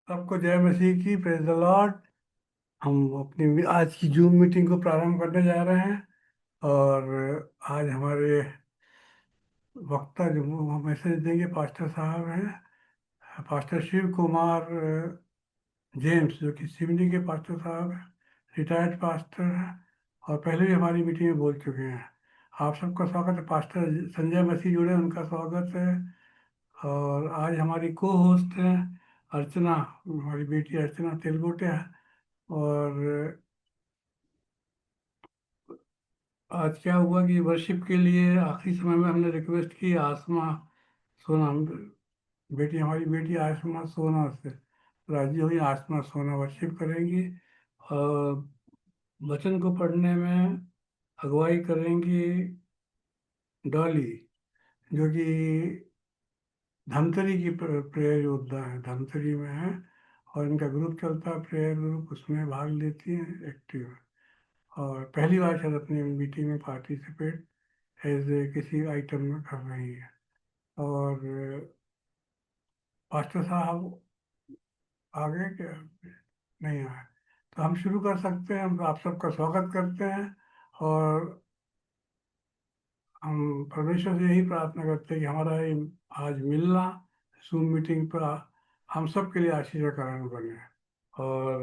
सबको जय मसीह की, प्रेज द लॉर्ड। हम अपनी आज की जूम मीटिंग को प्रारंभ करने जा रहे हैं। और आज हमारे वक्ता जो मैसेज देंगे पास्टर साहब हैं, पास्टर शिव कुमार जेम्स, जो कि सिवनी के पास्टर साहब हैं, रिटायर्ड पास्टर हैं और पहले भी हमारी मीटिंग में बोल चुके हैं। आप सबका स्वागत है। पास्टर संजय मसीह जुड़े, उनका स्वागत है। और आज हमारी को होस्ट हैं अर्चना, हमारी बेटी अर्चना तेलगोटे। और आज क्या हुआ कि वर्शिप के लिए आखिरी समय में हमने रिक्वेस्ट की आसमा सोना, बेटी, हमारी बेटी आसमा सोना से राजी हुई। आसमा सोना वर्शिप करेंगी और वचन को पढ़ने में अगुवाई करेंगी डॉली, जो कि धमतरी की प्रेयर योद्धा है, धमतरी में है। और इनका ग्रुप चलता है, प्रेयर ग्रुप, उसमें भाग लेती हैं, एक्टिव है। और पहली बार शायद अपनी मीटिंग में पार्टिसिपेट एज किसी आइटम में कर रही है। और मास्टर साहब आ गए क्या? नहीं आए तो हम शुरू कर सकते हैं। हम आप सबका स्वागत करते हैं और हम परमेश्वर से यही प्रार्थना करते हैं कि हमारा ये आज मिलना जूम मीटिंग पर हम सब के लिए आशीष का कारण बने। और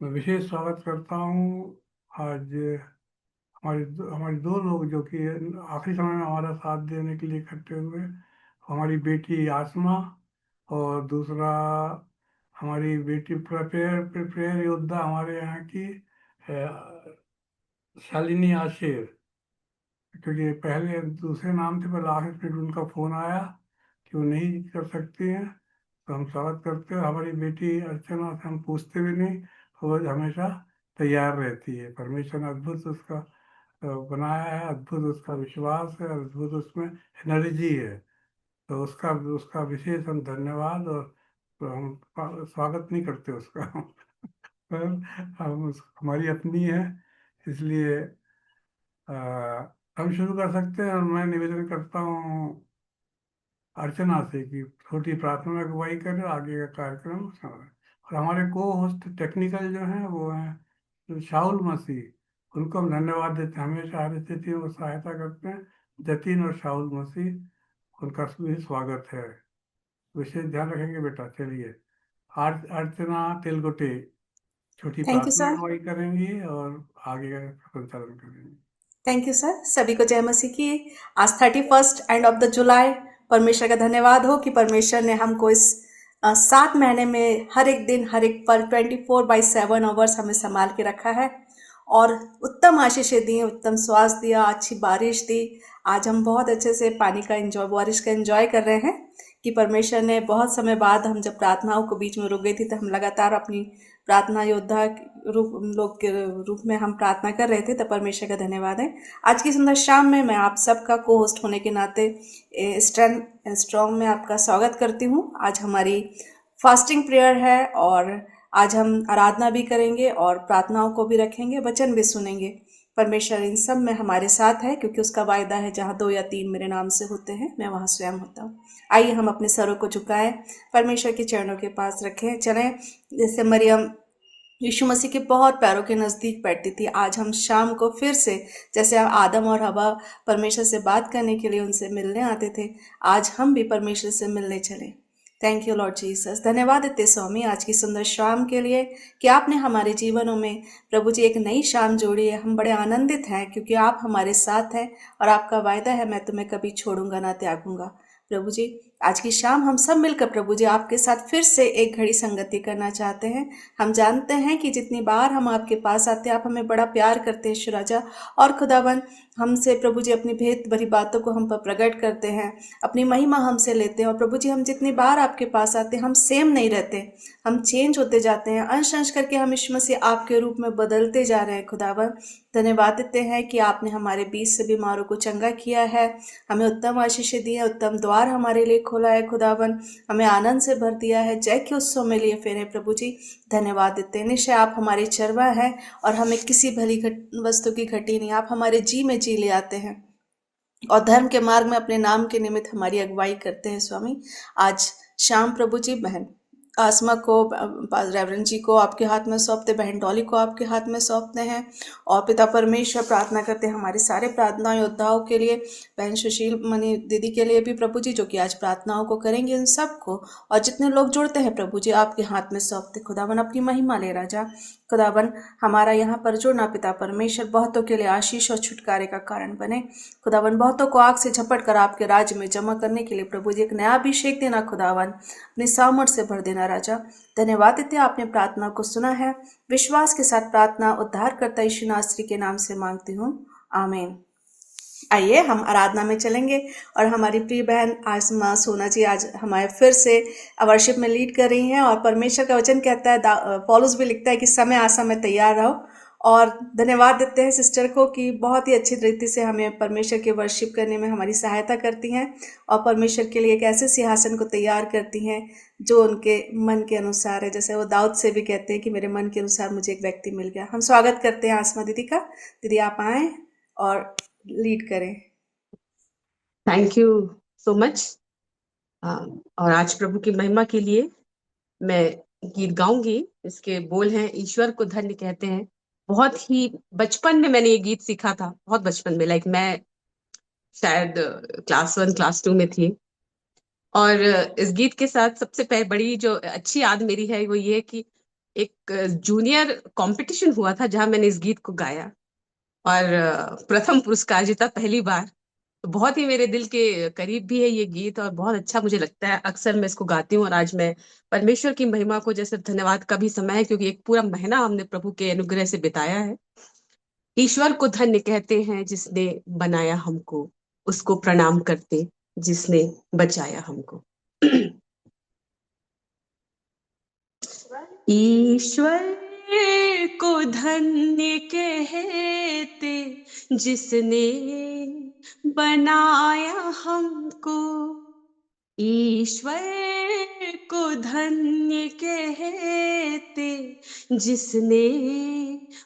मैं विशेष स्वागत करता हूँ आज हमारी दो लोग जो कि आखिरी समय में हमारा साथ देने के लिए इकट्ठे हुए। हमारी बेटी आसमा और दूसरा हमारी बेटी प्रेयर प्रेयर योद्धा हमारे यहाँ की शालिनी आशेर, क्योंकि पहले दूसरे नाम थे पर आखिर फिर उनका फ़ोन आया कि वो नहीं कर सकती हैं। तो हम स्वागत करते हैं। हमारी बेटी अर्चना से हम पूछते भी नहीं, वो हमेशा तैयार रहती है। परमेश्वर ने अद्भुत उसका बनाया है, अद्भुत उसका विश्वास है, अद्भुत उसमें एनर्जी है। तो उसका उसका विशेष हम धन्यवाद और तो हम स्वागत नहीं करते उसका पर हम हमारी अपनी है, इसलिए अ, हम शुरू कर सकते हैं। और मैं निवेदन करता हूँ अर्चना से कि छोटी प्रार्थना में अगुवाई करें, आगे का कार्यक्रम और हमारे को होस्ट टेक्निकल जो हैं वो हैं शाहुल मसीह। उनको हम धन्यवाद देते हैं, हमेशा हर स्थिति में वो सहायता करते हैं। जतीन और शाहुल मसीह, उनका भी स्वागत है। विशेष ध्यान रखेंगे बेटा। चलिए, अर्चना तेलगोटे छोटी थैंक यू प्रार्थना सर। अगुवाई करेंगी और आगे का संचालन करेंगी। Thank you sir. सभी को जय मसीह की। आज 31st एंड ऑफ द जुलाई। परमेश्वर का धन्यवाद हो कि परमेश्वर ने हमको इस 7 महीने में हर एक दिन हर एक पल 24/7 आवर्स हमें संभाल के रखा है और उत्तम आशीषें दी, उत्तम स्वास्थ्य दिया, अच्छी बारिश दी। आज हम बहुत अच्छे से पानी का एंजॉय, बारिश का एंजॉय कर रहे हैं कि परमेश्वर ने बहुत समय बाद, हम जब प्रार्थनाओं को बीच में रुक गई थी तो हम लगातार अपनी प्रार्थना योद्धा रूप लोग के रूप में हम प्रार्थना कर रहे थे, तो परमेश्वर का धन्यवाद है। आज की सुंदर शाम में मैं आप सबका को होस्ट होने के नाते स्टैंड स्ट्रॉन्ग में आपका स्वागत करती हूँ। आज हमारी फास्टिंग प्रेयर है और आज हम आराधना भी करेंगे और प्रार्थनाओं को भी रखेंगे, वचन भी सुनेंगे। परमेश्वर इन सब में हमारे साथ है क्योंकि उसका वायदा है, जहाँ 2 या 3 मेरे नाम से होते हैं मैं वहाँ स्वयं होता हूँ। आइए हम अपने सरों को झुकाएं, परमेश्वर के चरणों के पास रखें। चलें, जैसे मरियम यीशु मसीह के बहुत पैरों के नज़दीक बैठती थी, आज हम शाम को फिर से, जैसे आदम और हवा परमेश्वर से बात करने के लिए उनसे मिलने आते थे, आज हम भी परमेश्वर से मिलने चले। Thank you Lord Jesus. धन्यवाद देते स्वामी आज की सुंदर शाम के लिए कि आपने हमारे जीवनों में प्रभु जी एक नई शाम जोड़ी है। हम बड़े आनंदित हैं क्योंकि आप हमारे साथ हैं और आपका वायदा है, मैं तुम्हें कभी छोड़ूंगा ना त्यागूंगा। प्रभु जी, आज की शाम हम सब मिलकर प्रभु जी आपके साथ फिर से एक घड़ी संगति करना चाहते हैं। हम जानते हैं कि जितनी बार हम आपके पास आते हैं, आप हमें बड़ा प्यार करते हैं यीशु राजा। और खुदावन, हमसे प्रभु जी अपनी भेद भरी बातों को हम पर प्रकट करते हैं, अपनी महिमा हमसे लेते हैं। और प्रभु जी, हम जितनी बार आपके पास आते हैं, हम सेम नहीं रहते, हम चेंज होते जाते हैं, अंश अंश करके हम यीशु मसीह आपके रूप में बदलते जा रहे हैं। खुदावन, धन्यवाद देते हैं कि आपने हमारे बीच से बीमारों को चंगा किया है, हमें उत्तम आशीषें दी है, उत्तम द्वार हमारे लिए खोला है। खुदावन, हमें आनंद से भर दिया है, जय के उत्सव में लिए फिर प्रभु जी। धन्यवाद देते हैं। निश्चय आप हमारे चरवा हैं और हमें किसी भली वस्तु की घटी नहीं, आप हमारे जी में जी ले आते हैं और धर्म के मार्ग में अपने नाम के निमित्त हमारी अगुवाई करते हैं। स्वामी, आज शाम प्रभु जी बहन आसमा को, रेवरेंड जी को आपके हाथ में सौंपते, बहन डॉली को आपके हाथ में सौंपते हैं। और पिता परमेश्वर, प्रार्थना करते हैं हमारी सारे प्रार्थना योद्धाओं के लिए, बहन सुशील मणि दीदी के लिए भी प्रभु जी, जो कि आज प्रार्थनाओं को करेंगे, उन सबको, और जितने लोग जुड़ते हैं प्रभु जी आपके हाथ में सौंपते। खुदावन अपनी महिमा ले राजा। खुदावन हमारा यहाँ पर जुड़ना पिता परमेश्वर बहुतों के लिए आशीष और छुटकारे का कारण बने। खुदावन बहुतों को आग से झपट कर आपके राज्य में जमा करने के लिए प्रभु जी एक नया अभिषेक देना। खुदावन अपनी सामर्थ से भर देना राजा। धन्यवाद देते आपने प्रार्थना को सुना है। विश्वास के साथ प्रार्थना उद्धारकर्ता यीशु नासरी के नाम से मांगती हूँ, आमीन। आइए हम आराधना में चलेंगे और हमारी प्रिय बहन आसमा सोना जी आज हमारे फिर से वर्शिप में लीड कर रही हैं। और परमेश्वर का वचन कहता है, पौलुस भी लिखता है कि समय आसमय तैयार रहो। और धन्यवाद देते हैं सिस्टर को कि बहुत ही अच्छी तरीके से हमें परमेश्वर के वर्शिप करने में हमारी सहायता करती हैं और परमेश्वर के लिए एक ऐसे सिंहासन को तैयार करती हैं जो उनके मन के अनुसार है। जैसे वो दाऊद से भी कहते हैं कि मेरे मन के अनुसार मुझे एक व्यक्ति मिल गया। हम स्वागत करते हैं आसमा दीदी का। दीदी आप आएँ और लीड करें। Thank you so much. और आज प्रभु की महिमा के लिए मैं गीत गाऊंगी। इसके बोल हैं, ईश्वर को धन्य कहते हैं। बहुत ही बचपन में मैंने ये गीत सीखा था, बहुत बचपन में, लाइक मैं शायद क्लास 1 क्लास 2 में थी। और इस गीत के साथ सबसे पहले बड़ी जो अच्छी याद मेरी है वो ये कि एक जूनियर कंपटीशन हुआ था जहां मैंने इस गीत को गाया और प्रथम पुरस्कार जीता पहली बार। तो बहुत ही मेरे दिल के करीब भी है ये गीत और बहुत अच्छा मुझे लगता है। अक्सर मैं इसको गाती हूँ और आज मैं परमेश्वर की महिमा को, जैसे धन्यवाद का भी समय है क्योंकि एक पूरा महीना हमने प्रभु के अनुग्रह से बिताया है। ईश्वर को धन्य कहते हैं जिसने बनाया हमको, उसको प्रणाम करते जिसने बचाया हमको। ईश्वर को धन्य कहते जिसने बनाया हमको, ईश्वर को धन्य कहते जिसने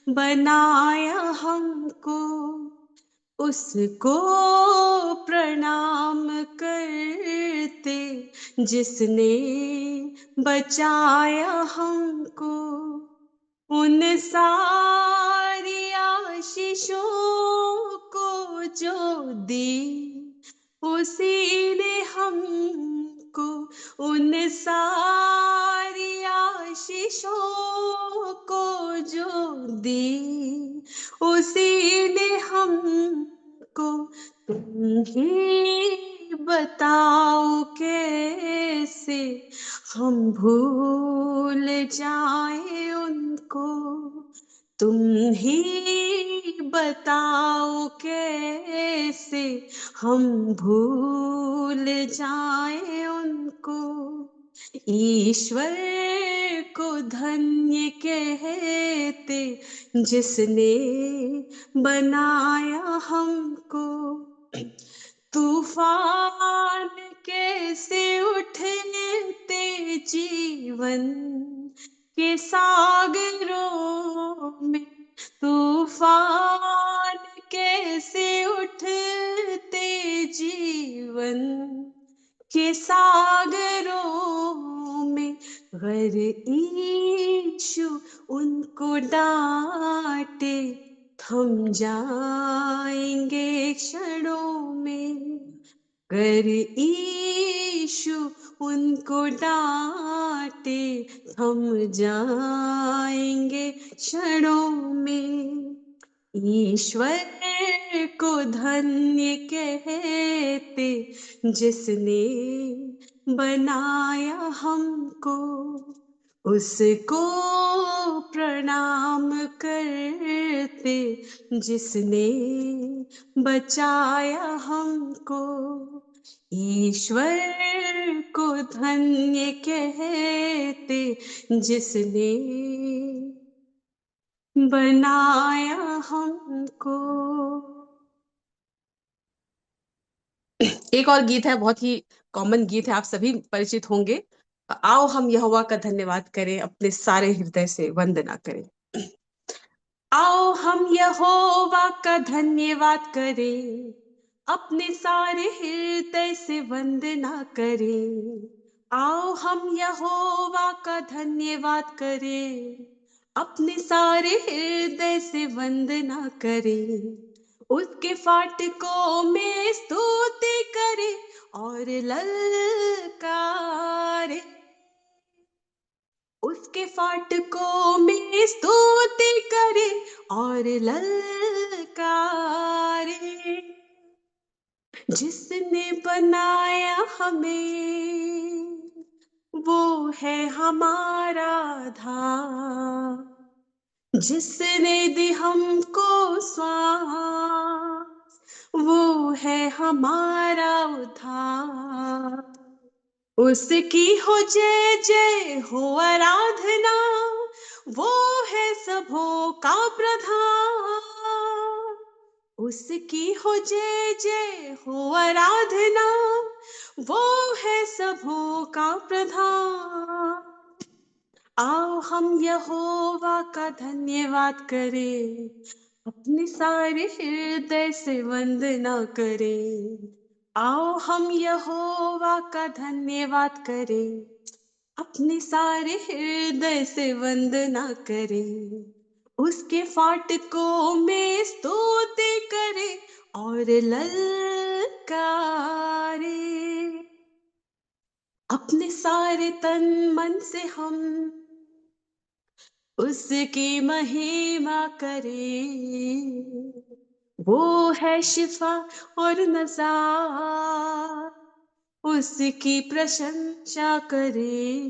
बनाया हमको, उसको प्रणाम करते जिसने बचाया हमको। उन सारी आशीषों को जो दी उसी ने हमको, उन सारी आशीषों को जो दी उसी ने हमको। तुम ही बताओ कैसे हम भूल जाए उनको, तुम ही बताओ कैसे हम भूल जाए उनको। ईश्वर को धन्य कहते जिसने बनाया हमको। तूफान कैसे उठते जीवन के सागरों में, तूफान कैसे उठते जीवन के सागरों में, गर ईशु उनको डांटे थम जाएंगे क्षणों में, गर ईशु उनको डांटे थम जाएंगे क्षणों में। ईश्वर को धन्य कहते जिसने बनाया हमको, उसको प्रणाम करते जिसने बचाया हमको। ईश्वर को धन्य कहते जिसने बनाया हमको। एक और गीत है, बहुत ही कॉमन गीत है, आप सभी परिचित होंगे। आओ हम यहोवा का धन्यवाद करें, अपने सारे हृदय से वंदना करें। आओ हम यहोवा का धन्यवाद करें, अपने सारे हृदय से वंदना करें। आओ हम यहोवा का धन्यवाद करें, अपने सारे हृदय से वंदना करें, उसके फाटकों में स्तुति करें और ललकारे, उसके फाटकों में स्तुति करें और ललकारे, जिसने बनाया हमें वो है हमारा धाम, जिसने दी हमको श्वास वो है हमारा उद्धार, उसकी हो जय जय हो आराधना, वो है सबों का प्रधान, उसकी हो जय जय हो आराधना, वो है सबों का प्रधान। आओ हम यहोवा का धन्यवाद करें, अपने सारे हृदय से वंदना करें। आओ हम यहोवा का धन्यवाद करें, अपने सारे हृदय से वंदना करें, उसके फाटकों में स्तुति करें और ललकारे, अपने सारे तन मन से हम उसकी महिमा करें, वो है शिफा और नज़ार, उसकी प्रशंसा करें,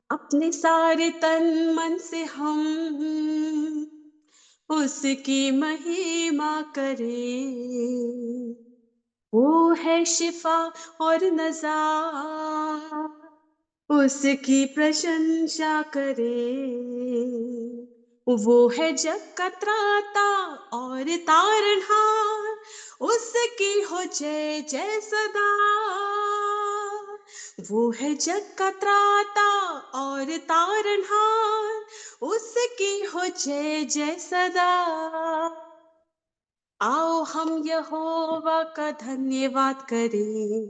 अपने सारे तन मन से हम उसकी महिमा करें, वो है शिफा और नज़ार, उसकी प्रशंसा करें, वो है जग का त्राता और तारनहार, उसकी हो जय जय सदा, वो है जग का त्राता और तारनहार, उसकी हो जय जय सदा। आओ हम यहोवा का धन्यवाद करें,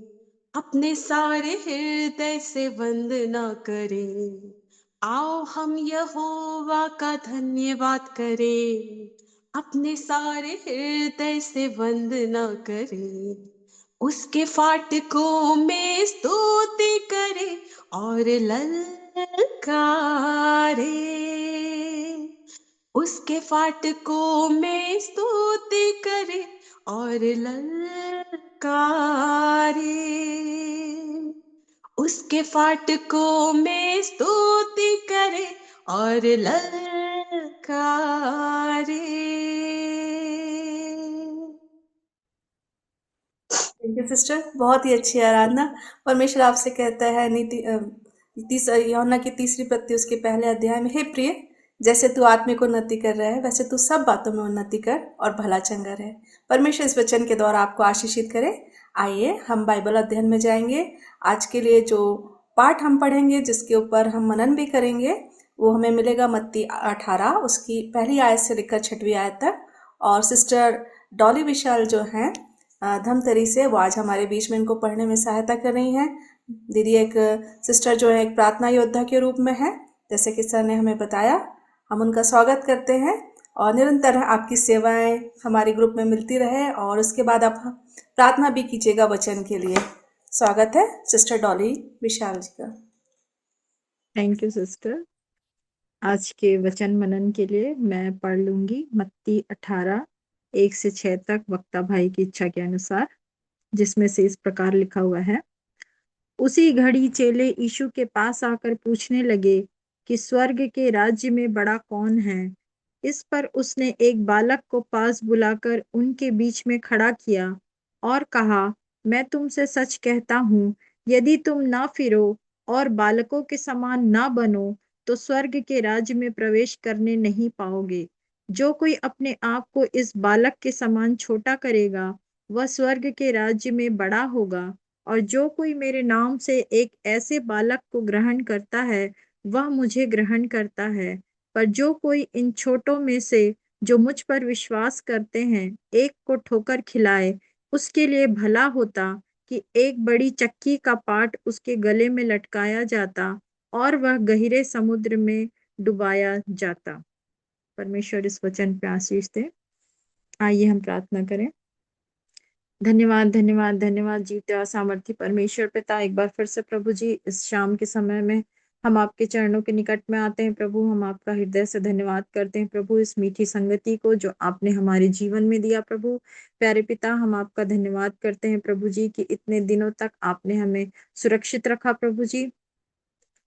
अपने सारे हृदय से वंदना करें। आओ हम यहोवा का धन्यवाद करें, अपने सारे हृदय से वंदना करें, उसके फाटकों में स्तुति करें और ललकारे, उसके फाटकों में स्तुति करे और ललकारे, उसके फाटकों में स्तुति करे और ललकारे। थैंक यू सिस्टर, बहुत ही अच्छी आराधना। परमेश्वर आपसे कहता है यूहन्ना की तीसरी पत्री उसके पहले अध्याय में, हे प्रिय, जैसे तू आत्मिक उन्नति कर रहा है वैसे तू सब बातों में उन्नति कर और भला चंगा रहे। परमेश्वर इस वचन के द्वारा आपको आशीषित करे। आइए हम बाइबल अध्ययन में जाएंगे। आज के लिए जो पाठ हम पढ़ेंगे, जिसके ऊपर हम मनन भी करेंगे, वो हमें मिलेगा मत्ती 18 उसकी पहली आयत से लेकर 6वीं आयत तक। और सिस्टर डॉली विशाल जो हैं धमतरी से, वो आज हमारे बीच में इनको पढ़ने में सहायता कर रही हैं। दीदी एक सिस्टर जो है एक प्रार्थना योद्धा के रूप में है, जैसे कि सर ने हमें बताया। हम उनका स्वागत करते हैं और निरंतर आपकी सेवाएं हमारे ग्रुप में मिलती रहे, और उसके बाद आप प्रार्थना भी कीजिएगा वचन के लिए। स्वागत है सिस्टर डॉली विशाल जी का। Thank you sister. आज के वचन मनन के लिए मैं पढ़ लूंगी मत्ती 18 1 से 6 तक वक्ता भाई की इच्छा के अनुसार, जिसमें से इस प्रकार लिखा हुआ है। उसी घड़ी चेले यीशु के पास आकर पूछने लगे कि स्वर्ग के राज्य में बड़ा कौन है। इस पर उसने एक बालक को पास बुलाकर उनके बीच में खड़ा किया और कहा, मैं तुमसे सच कहता हूँ, यदि तुम ना फिरो और बालकों के समान ना बनो तो स्वर्ग के राज्य में प्रवेश करने नहीं पाओगे। जो कोई अपने आप को इस बालक के समान छोटा करेगा वह स्वर्ग के राज्य में बड़ा होगा, और जो कोई मेरे नाम से एक ऐसे बालक को ग्रहण करता है वह मुझे ग्रहण करता है। पर जो कोई इन छोटों में से जो मुझ पर विश्वास करते हैं एक को ठोकर खिलाए, उसके लिए भला होता कि एक बड़ी चक्की का पाट उसके गले में लटकाया जाता और वह गहरे समुद्र में डुबाया जाता। परमेश्वर इस वचन पे आशीष दे। आइए हम प्रार्थना करें। धन्यवाद धन्यवाद धन्यवाद जीवते और सामर्थ्य परमेश्वर पिता, एक बार फिर से प्रभु जी इस शाम के समय में हम आपके चरणों के निकट में आते हैं प्रभु। हम आपका हृदय से धन्यवाद करते हैं प्रभु, इस मीठी संगति को जो आपने हमारे जीवन में दिया प्रभु। प्यारे पिता, हम आपका धन्यवाद करते हैं प्रभु जी कि इतने दिनों तक आपने हमें सुरक्षित रखा प्रभु जी।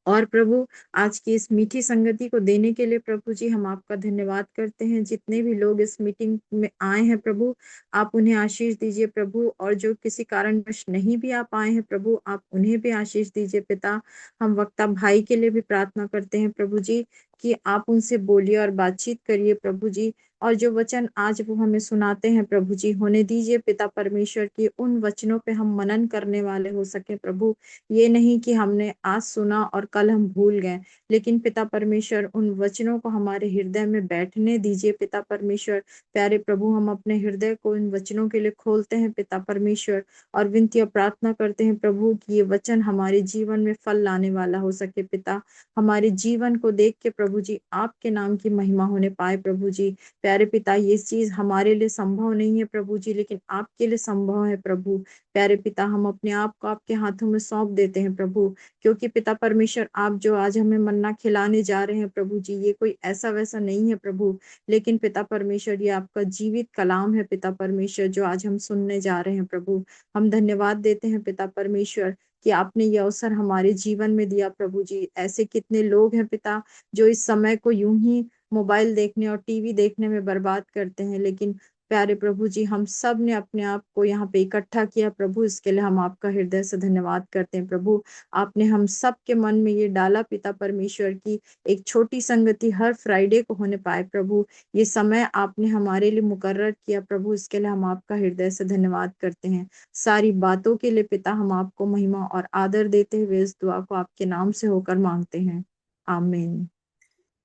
और प्रभु, आज की इस मीठी संगति को देने के लिए प्रभु जी हम आपका धन्यवाद करते हैं। जितने भी लोग इस मीटिंग में आए हैं प्रभु, आप उन्हें आशीष दीजिए प्रभु, और जो किसी कारणवश नहीं भी आ पाए हैं प्रभु, आप उन्हें भी आशीष दीजिए पिता। हम वक्ता भाई के लिए भी प्रार्थना करते हैं प्रभु जी कि आप उनसे बोलिए और बातचीत करिए प्रभु जी। और जो वचन आज वो हमें सुनाते हैं प्रभु जी, होने दीजिए पिता परमेश्वर की उन वचनों पे हम मनन करने वाले हो सके प्रभु। ये नहीं कि हमने आज सुना और कल हम भूल गए, लेकिन पिता परमेश्वर उन वचनों को हमारे हृदय में बैठने दीजिए पिता परमेश्वर। प्यारे प्रभु, हम अपने हृदय को इन वचनों के लिए खोलते हैं पिता परमेश्वर, और विनती और प्रार्थना करते हैं प्रभु कि ये वचन हमारे जीवन में फल लाने वाला हो सके पिता। हमारे जीवन को देख के प्रभु जी आपके नाम की महिमा होने पाए प्रभु जी। प्यारे पिता, ये चीज हमारे लिए संभव नहीं है प्रभु जी, लेकिन आपके लिए संभव है प्रभु। प्यारे पिता, हम अपने आप को आपके हाथों में सौंप देते हैं प्रभु, क्योंकि पिता परमेश्वर आप जो आज हमें मन्ना खिलाने जा रहे हैं प्रभु जी, ये कोई ऐसा वैसा नहीं है प्रभु, लेकिन पिता परमेश्वर ये आपका जीवित कलाम है पिता परमेश्वर, जो आज हम सुनने जा रहे हैं प्रभु। हम धन्यवाद देते हैं पिता परमेश्वर कि आपने ये अवसर हमारे जीवन में दिया प्रभु जी। ऐसे कितने लोग हैं पिता जो इस समय को यूं ही मोबाइल देखने और टीवी देखने में बर्बाद करते हैं, लेकिन प्यारे प्रभु जी हम सब ने अपने आप को यहाँ पे इकट्ठा किया प्रभु, इसके लिए हम आपका हृदय से धन्यवाद करते हैं प्रभु। आपने हम सब के मन में ये डाला पिता परमेश्वर की एक छोटी संगति हर फ्राइडे को होने पाए प्रभु। ये समय आपने हमारे लिए मुकर्रर किया प्रभु, इसके लिए हम आपका हृदय से धन्यवाद करते हैं। सारी बातों के लिए पिता हम आपको महिमा और आदर देते हुए इस दुआ को आपके नाम से होकर मांगते हैं, आमीन।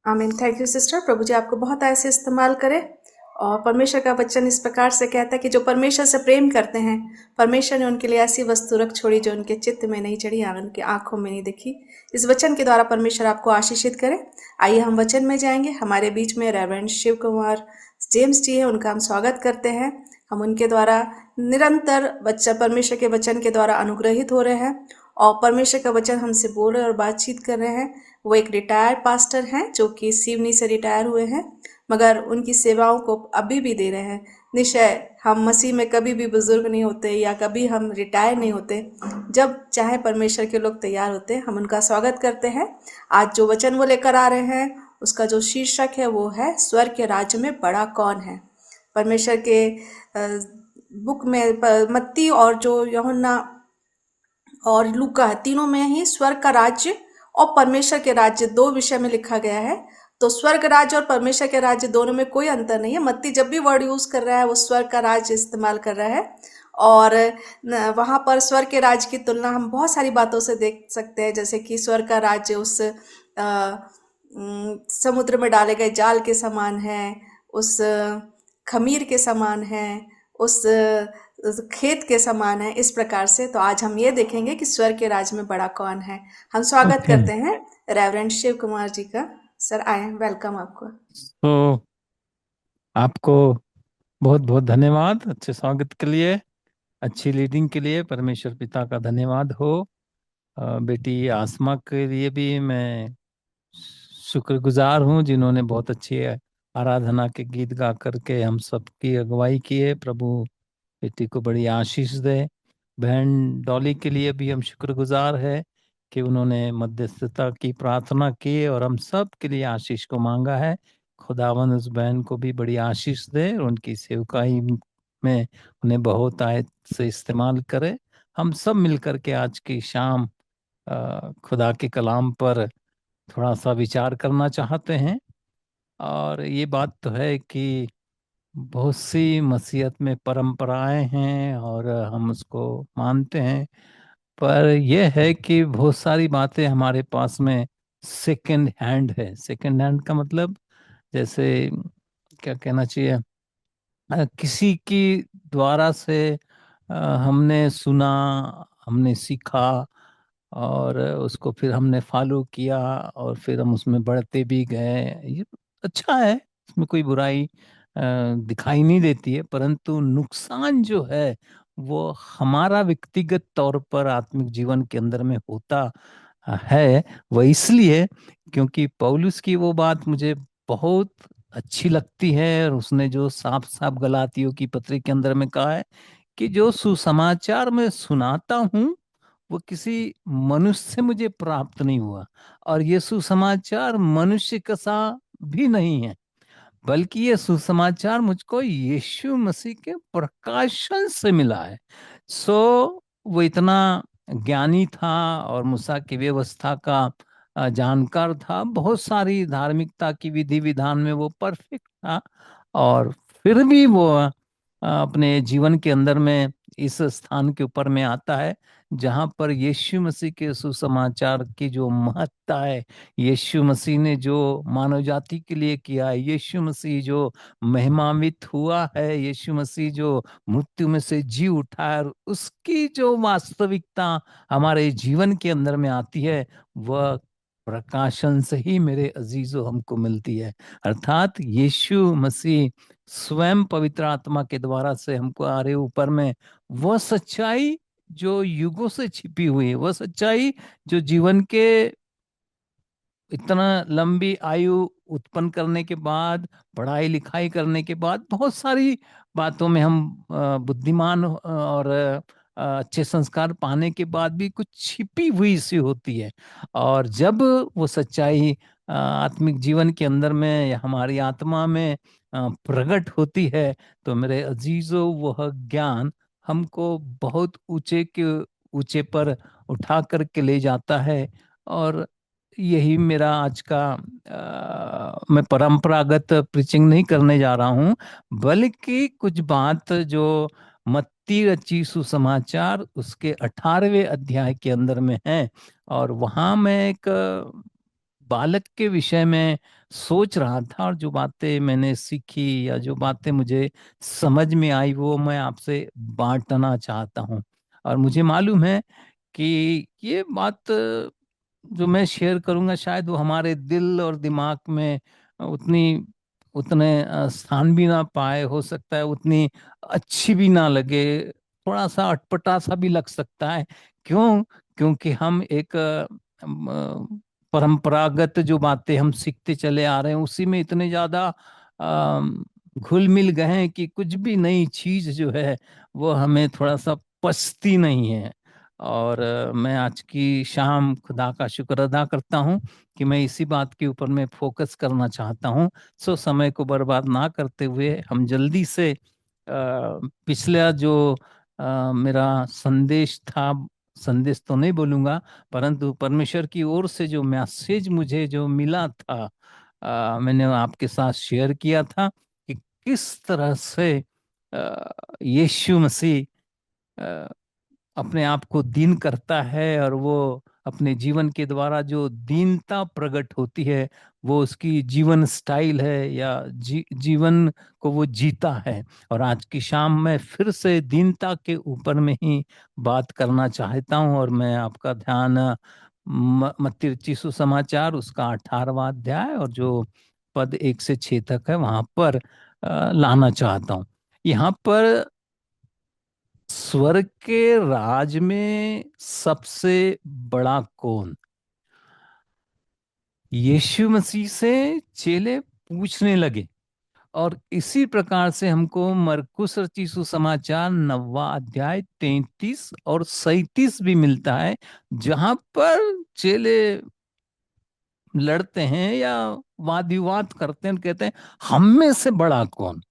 आमीन। Thank you sister. प्रभु जी आपको बहुत ऐसे इस्तेमाल करे। और परमेश्वर का वचन इस प्रकार से कहता है कि जो परमेश्वर से प्रेम करते हैं, परमेश्वर ने उनके लिए ऐसी वस्तु रख छोड़ी जो उनके चित्त में नहीं चढ़ी और उनकी आंखों में नहीं दिखी। इस वचन के द्वारा परमेश्वर आपको आशीषित करे। आइए हम वचन में जाएंगे। हमारे बीच में रेवरेंड शिव कुमार जेम्स जी है, उनका हम स्वागत करते हैं। हम उनके द्वारा निरंतर बच्चा परमेश्वर के वचन के द्वारा अनुग्रहित हो रहे हैं और परमेश्वर का वचन हमसे बोल रहे और बातचीत कर रहे हैं। वो एक रिटायर्ड पास्टर हैं जो कि सिवनी से रिटायर हुए हैं, मगर उनकी सेवाओं को अभी भी दे रहे हैं। निश्चय हम मसीह में कभी भी बुजुर्ग नहीं होते या कभी हम रिटायर नहीं होते। जब चाहे परमेश्वर के लोग तैयार होते हैं। हम उनका स्वागत करते हैं। आज जो वचन वो लेकर आ रहे हैं उसका जो शीर्षक है वो है स्वर्ग के राज्य में बड़ा कौन है। परमेश्वर के बुक में मत्ती और जो यूहन्ना और लूका है, तीनों में ही स्वर्ग का राज्य और परमेश्वर के राज्य दो विषय में लिखा गया है। तो स्वर्ग राज्य और परमेश्वर के राज्य दोनों में कोई अंतर नहीं है। मत्ती जब भी वर्ड यूज कर रहा है वो स्वर्ग का राज्य इस्तेमाल कर रहा है, और वहाँ पर स्वर्ग के राज्य की तुलना हम बहुत सारी बातों से देख सकते हैं। जैसे कि स्वर्ग का राज्य उस समुद्र में डाले गए जाल के समान है, उस खमीर के समान है, उस खेत के समान है। इस प्रकार से तो आज हम ये देखेंगे कि स्वर्ग के राज्य में बड़ा कौन है। हम स्वागत करते हैं रेवरेंड शिव कुमार जी का। सर आए, वेलकम आपको। तो आपको बहुत बहुत धन्यवाद अच्छे स्वागत के लिए, अच्छी लीडिंग के लिए। परमेश्वर पिता का धन्यवाद हो। बेटी आसमा के लिए भी मैं शुक्रगुजार हूँ, जिन्होंने बहुत अच्छी आराधना के गीत गा करके हम सबकी अगुवाई की है। प्रभु बेटी को बड़ी आशीष दे। बहन डॉली के लिए भी हम शुक्रगुजार है कि उन्होंने मध्यस्थता की प्रार्थना की और हम सब के लिए आशीष को मांगा है। खुदावन उस बहन को भी बड़ी आशीष दे और उनकी सेवकाई में उन्हें बहुत आयत से इस्तेमाल करे। हम सब मिलकर के आज की शाम खुदा के कलाम पर थोड़ा सा विचार करना चाहते हैं। और ये बात तो है कि बहुत सी मसीहत में परंपराएं हैं और हम उसको मानते हैं, पर यह है कि बहुत सारी बातें हमारे पास में सेकंड हैंड है। सेकंड हैंड का मतलब जैसे क्या कहना चाहिए, किसी की द्वारा से हमने सुना, हमने सीखा और उसको फिर हमने फॉलो किया और फिर हम उसमें बढ़ते भी गए। ये अच्छा है, इसमें कोई बुराई दिखाई नहीं देती है, परंतु नुकसान जो है वो हमारा व्यक्तिगत तौर पर आत्मिक जीवन के अंदर में होता है। वो इसलिए क्योंकि पौलुस की वो बात मुझे बहुत अच्छी लगती है, और उसने जो साफ साफ गलातियों की पत्री के अंदर में कहा है कि जो सुसमाचार मैं सुनाता हूँ वो किसी मनुष्य से मुझे प्राप्त नहीं हुआ, और ये सुसमाचार मनुष्य का सा भी नहीं है, बल्कि ये सुसमाचार मुझको यीशु मसीह के प्रकाशन से मिला है। सो वो इतना ज्ञानी था और मूसा की व्यवस्था का जानकार था, बहुत सारी धार्मिकता की विधि विधान में वो परफेक्ट था, और फिर भी वो अपने जीवन के अंदर में इस स्थान के ऊपर में आता है जहां पर यीशु मसीह के सुसमाचार की जो महत्ता है, यीशु मसीह ने जो मानव जाति के लिए किया है, यीशु मसीह जो महिमान्वित हुआ है, यीशु मसीह जो मृत्यु में से जी उठा है, और उसकी जो वास्तविकता हमारे जीवन के अंदर में आती है, वह प्रकाशन से ही मेरे अजीजों हमको मिलती है। अर्थात यीशु मसीह स्वयं पवित्र आत्मा के द्वारा से हमको आ रहे ऊपर में वह सच्चाई जो युगों से छिपी हुई है, वह सच्चाई जो जीवन के इतना लंबी आयु उत्पन्न करने के बाद, पढ़ाई लिखाई करने के बाद, बहुत सारी बातों में हम बुद्धिमान और अच्छे संस्कार पाने के बाद भी कुछ छिपी हुई सी होती है। और जब वो सच्चाई आत्मिक जीवन के अंदर में या हमारी आत्मा में प्रकट होती है, तो मेरे अजीजों वह ज्ञान हमको बहुत ऊंचे के ऊंचे पर उठा करके ले जाता है। और यही मेरा आज का मैं परंपरागत प्रीचिंग नहीं करने जा रहा हूं, बल्कि कुछ बात जो मत्ती रची सुसमाचार उसके 18वें अध्याय के अंदर में है, और वहां मैं एक बालक के विषय में सोच रहा था, और जो बातें मैंने सीखी या जो बातें मुझे समझ में आई वो मैं आपसे बांटना चाहता हूं। और मुझे मालूम है कि ये बात जो मैं शेयर करूंगा शायद वो हमारे दिल और दिमाग में उतनी उतने स्थान भी ना पाए, हो सकता है उतनी अच्छी भी ना लगे, थोड़ा सा अटपटा सा भी लग सकता है। क्यों? क्योंकि हम एक परंपरागत जो बातें हम सीखते चले आ रहे हैं उसी में इतने ज्यादा घुल मिल गए हैं कि कुछ भी नई चीज जो है वो हमें थोड़ा सा पचती नहीं है। और मैं आज की शाम खुदा का शुक्र अदा करता हूँ कि मैं इसी बात के ऊपर में फोकस करना चाहता हूँ। सो समय को बर्बाद ना करते हुए हम जल्दी से पिछला जो मेरा संदेश था, संदेश तो नहीं बोलूंगा, परंतु परमेश्वर की ओर से जो मैसेज मुझे जो मिला था, मैंने आपके साथ शेयर किया था कि किस तरह से यीशु मसीह अपने आप को दीन करता है, और वो अपने जीवन के द्वारा जो दीनता प्रकट होती है वो उसकी जीवन स्टाइल है या जीवन को वो जीता है। और आज की शाम में फिर से दीनता के ऊपर में ही बात करना चाहता हूं, और मैं आपका ध्यान मत्ती रची सुसमाचार उसका 18वां अध्याय और जो पद 1 से 6 तक है वहां पर लाना चाहता हूं। यहाँ पर स्वर्ग के राज में सबसे बड़ा कौन? यीशु मसीह से चेले पूछने लगे, और इसी प्रकार से हमको मरकुस रची सुसमाचार 9वां अध्याय 33 और 37 भी मिलता है, जहां पर चेले लड़ते हैं या वाद विवाद करते हैं, कहते हैं हम में से बड़ा कौन।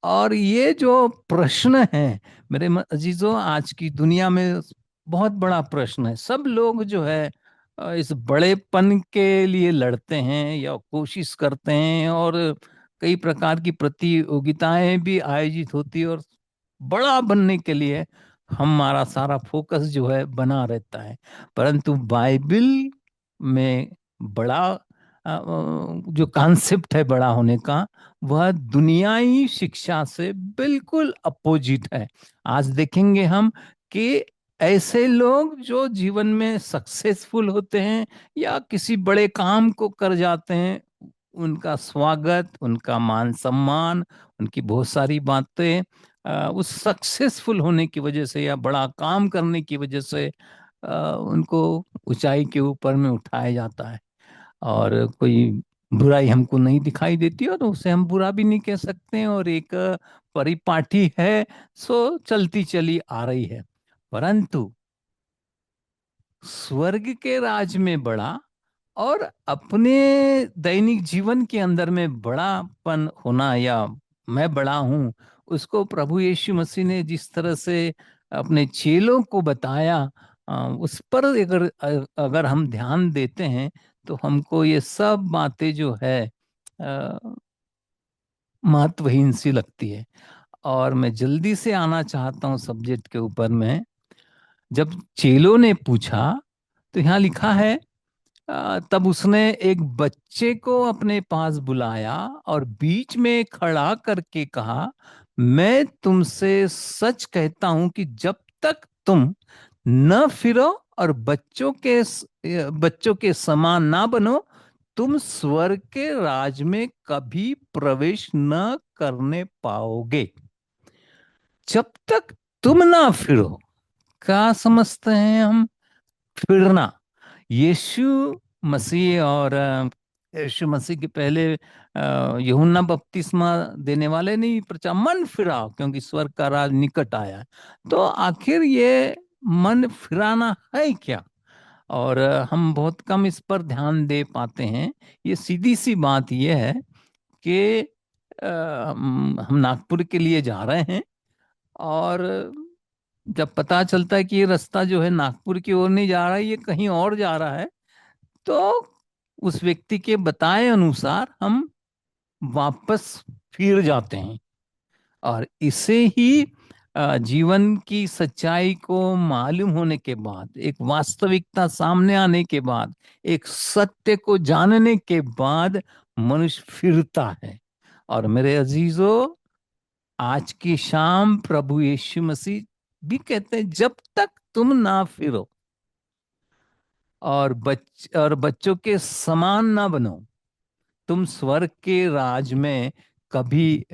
और ये जो प्रश्न है मेरे अजीजों, आज की दुनिया में बहुत बड़ा प्रश्न है। सब लोग जो है इस बड़ेपन के लिए लड़ते हैं या कोशिश करते हैं, और कई प्रकार की प्रतियोगिताएं भी आयोजित होती है, और बड़ा बनने के लिए हमारा सारा फोकस जो है बना रहता है। परंतु बाइबल में बड़ा जो कॉन्सेप्ट है बड़ा होने का, वह दुनियाई शिक्षा से बिल्कुल अपोजिट है। आज देखेंगे हम कि ऐसे लोग जो जीवन में सक्सेसफुल होते हैं या किसी बड़े काम को कर जाते हैं, उनका स्वागत, उनका मान सम्मान, उनकी बहुत सारी बातें उस सक्सेसफुल होने की वजह से या बड़ा काम करने की वजह से उनको ऊंचाई के ऊपर में उठाया जाता है। और कोई बुराई हमको नहीं दिखाई देती और उसे हम बुरा भी नहीं कह सकते हैं, और एक परिपाटी है सो चलती चली आ रही है। परंतु स्वर्ग के राज में बड़ा और अपने दैनिक जीवन के अंदर में बड़ापन होना, या मैं बड़ा हूं, उसको प्रभु यीशु मसीह ने जिस तरह से अपने चेलों को बताया, उस पर अगर अगर हम ध्यान देते हैं तो हमको ये सब बातें जो है अ, महत्वहीन सी लगती है। और मैं जल्दी से आना चाहता हूँ सब्जेक्ट के ऊपर में। जब चेलों ने पूछा तो यहाँ लिखा है, तब उसने एक बच्चे को अपने पास बुलाया और बीच में खड़ा करके कहा, मैं तुमसे सच कहता हूं कि जब तक तुम न फिरो और बच्चों के समान ना बनो, तुम स्वर्ग के राज में कभी प्रवेश न करने पाओगे। जब तक तुम ना फिरो, क्या समझते हैं हम फिरना? यीशु मसीह और यीशु मसीह के पहले यूहन्ना बपतिस्मा देने वाले ने प्रचार, मन फिराओ क्योंकि स्वर्ग का राज निकट आया है। तो आखिर ये मन फिराना है क्या? और हम बहुत कम इस पर ध्यान दे पाते हैं। ये सीधी सी बात ये है कि हम नागपुर के लिए जा रहे हैं, और जब पता चलता है कि ये रास्ता जो है नागपुर की ओर नहीं जा रहा है, ये कहीं और जा रहा है, तो उस व्यक्ति के बताए अनुसार हम वापस फिर जाते हैं। और इसे ही जीवन की सच्चाई को मालूम होने के बाद, एक वास्तविकता सामने आने के बाद, एक सत्य को जानने के बाद मनुष्य फिरता है। और मेरे अजीजों, आज की शाम प्रभु यीशु मसीह भी कहते हैं, जब तक तुम ना फिरो और बच्चों के समान ना बनो, तुम स्वर्ग के राज में कभी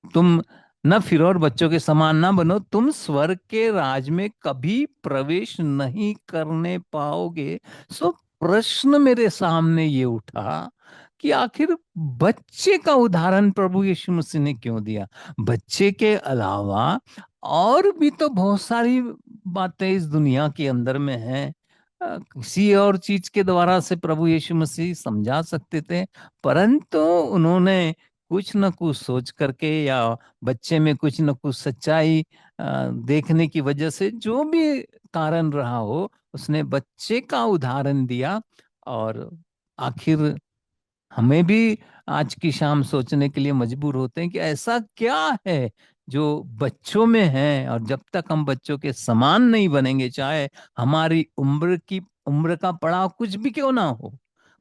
तुम न फिरो और बच्चों के समान ना बनो, तुम स्वर्ग के राज में कभी प्रवेश नहीं करने पाओगे। सो प्रश्न मेरे सामने ये उठा कि आखिर बच्चे का उदाहरण प्रभु यीशु मसीह ने क्यों दिया? बच्चे के अलावा और भी तो बहुत सारी बातें इस दुनिया के अंदर में हैं। किसी और चीज के द्वारा से प्रभु यीशु मसीह समझा सकते थे, परंतु उन्होंने कुछ न कुछ सोच करके या बच्चे में कुछ न कुछ सच्चाई देखने की वजह से, जो भी कारण रहा हो, उसने बच्चे का उदाहरण दिया। और आखिर हमें भी आज की शाम सोचने के लिए मजबूर होते हैं कि ऐसा क्या है जो बच्चों में है, और जब तक हम बच्चों के समान नहीं बनेंगे, चाहे हमारी उम्र का पड़ाव कुछ भी क्यों ना हो,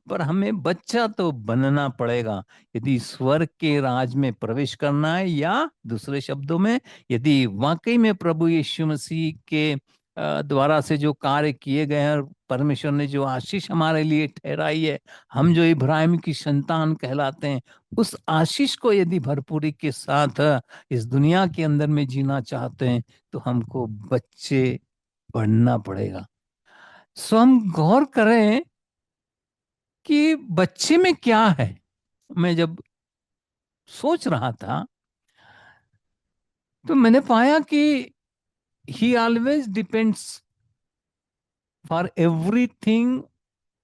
पर हमें बच्चा तो बनना पड़ेगा यदि स्वर्ग के राज में प्रवेश करना है, या दूसरे शब्दों में, यदि वाकई में प्रभु यीशु मसीह के द्वारा से जो कार्य किए गए हैं और परमेश्वर ने जो आशीष हमारे लिए ठहराई है, हम जो इब्राहिम की संतान कहलाते हैं, उस आशीष को यदि भरपूरी के साथ इस दुनिया के अंदर में जीना चाहते हैं, तो हमको बच्चे बनना पड़ेगा। सो हम गौर करें कि बच्चे में क्या है। मैं जब सोच रहा था तो मैंने पाया कि ही always depends for everything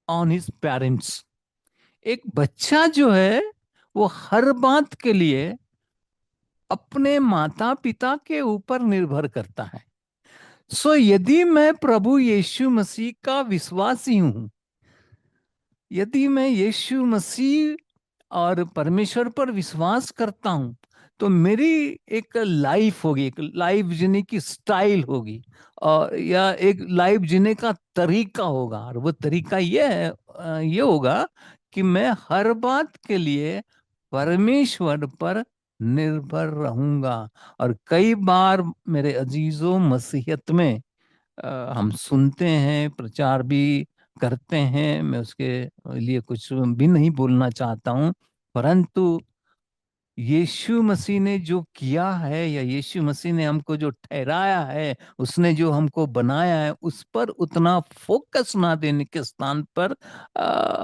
on his parents. एक बच्चा जो है वो हर बात के लिए अपने माता पिता के ऊपर निर्भर करता है। सो यदि मैं प्रभु यीशु मसीह का विश्वासी हूं, यदि मैं यीशु मसीह और परमेश्वर पर विश्वास करता हूं, तो मेरी एक लाइफ होगी, एक लाइफ जीने की स्टाइल होगी, और या एक लाइफ जीने का तरीका होगा। और वो तरीका ये है ये होगा कि मैं हर बात के लिए परमेश्वर पर निर्भर रहूंगा। और कई बार मेरे अजीजों, मसीहत में हम सुनते हैं, प्रचार भी करते हैं, मैं उसके लिए कुछ भी नहीं बोलना चाहता हूं, परंतु यीशु मसीह ने जो किया है, या यीशु मसीह ने हमको जो ठहराया है, उसने जो हमको बनाया है, उस पर उतना फोकस ना देने के स्थान पर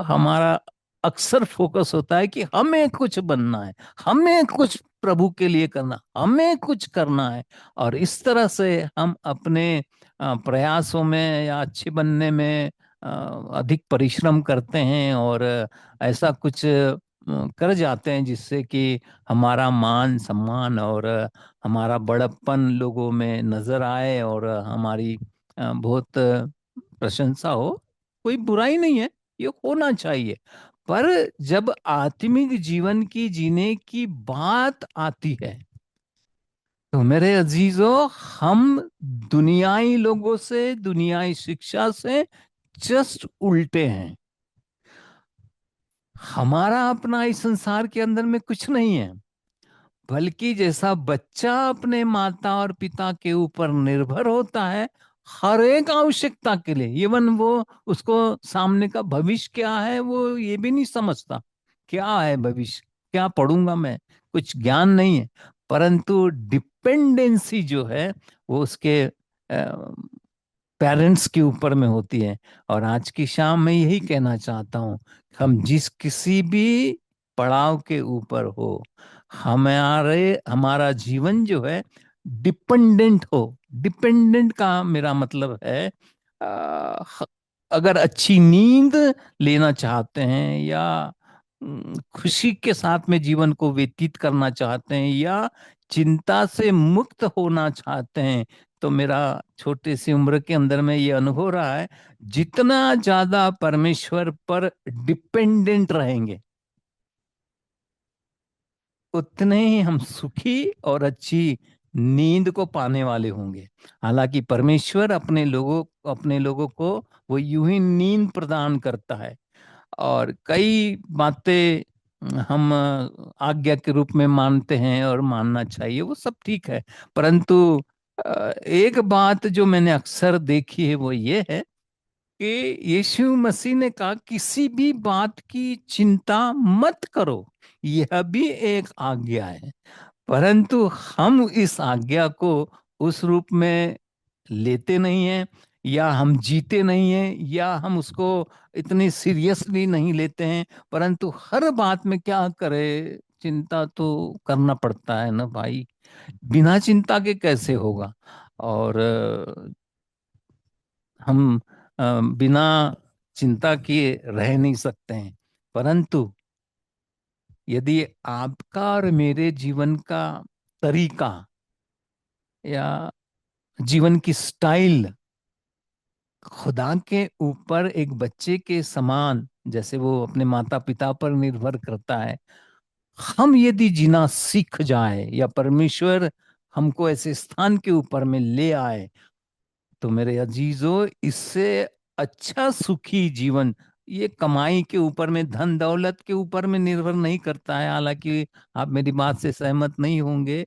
हमारा अक्सर फोकस होता है कि हमें कुछ बनना है, हमें कुछ प्रभु के लिए करना, हमें कुछ करना है। और इस तरह से हम अपने प्रयासों में या अच्छे बनने में अधिक परिश्रम करते हैं, और ऐसा कुछ कर जाते हैं जिससे कि हमारा मान सम्मान और हमारा बड़प्पन लोगों में नजर आए, और हमारी बहुत प्रशंसा हो। कोई बुराई नहीं है, ये होना चाहिए। पर जब आत्मिक जीवन की जीने की बात आती है, तो मेरे अजीजों, हम दुनियाई लोगों से, दुनियाई शिक्षा से जस्ट उल्टे हैं। हमारा अपना इस संसार के अंदर में कुछ नहीं है, बल्कि जैसा बच्चा अपने माता और पिता के ऊपर निर्भर होता है हर एक आवश्यकता के लिए, इवन वो उसको सामने का भविष्य क्या है वो ये भी नहीं समझता, क्या है भविष्य, क्या पढ़ूंगा मैं, कुछ ज्ञान नहीं है, परंतु डिपेंडेंसी जो है वो उसके पेरेंट्स के ऊपर में होती है। और आज की शाम में यही कहना चाहता हूँ, हम जिस किसी भी पड़ाव के ऊपर हो, हमारा जीवन जो है डिपेंडेंट हो। डिपेंडेंट का मेरा मतलब है अ, अगर अच्छी नींद लेना चाहते हैं, या खुशी के साथ में जीवन को व्यतीत करना चाहते हैं, या चिंता से मुक्त होना चाहते हैं, तो मेरा छोटी सी उम्र के अंदर में ये अनुभव रहा है, जितना ज्यादा परमेश्वर पर डिपेंडेंट रहेंगे, उतने ही हम सुखी और अच्छी नींद को पाने वाले होंगे। हालांकि परमेश्वर अपने लोगों को वो यूं ही नींद प्रदान करता है, और कई बातें हम आज्ञा के रूप में मानते हैं और मानना चाहिए, वो सब ठीक है। परंतु एक बात जो मैंने अक्सर देखी है वो ये है कि यीशु मसीह ने कहा किसी भी बात की चिंता मत करो, यह भी एक आज्ञा है। परंतु हम इस आज्ञा को उस रूप में लेते नहीं हैं, या हम जीते नहीं हैं, या हम उसको इतनी सीरियसली नहीं लेते हैं। परंतु हर बात में क्या करे, चिंता तो करना पड़ता है ना भाई, बिना चिंता के कैसे होगा। और हम बिना चिंता किए रह नहीं सकते हैं। परंतु यदि आपका और मेरे जीवन का तरीका या जीवन की स्टाइल खुदा के ऊपर एक बच्चे के समान, जैसे वो अपने माता पिता पर निर्भर करता है, हम यदि जीना सीख जाए, या परमेश्वर हमको ऐसे स्थान के ऊपर में ले आए, तो मेरे अजीजों, इससे अच्छा सुखी जीवन ये कमाई के ऊपर में, धन दौलत के ऊपर में निर्भर नहीं करता है। हालांकि आप मेरी बात से सहमत नहीं होंगे,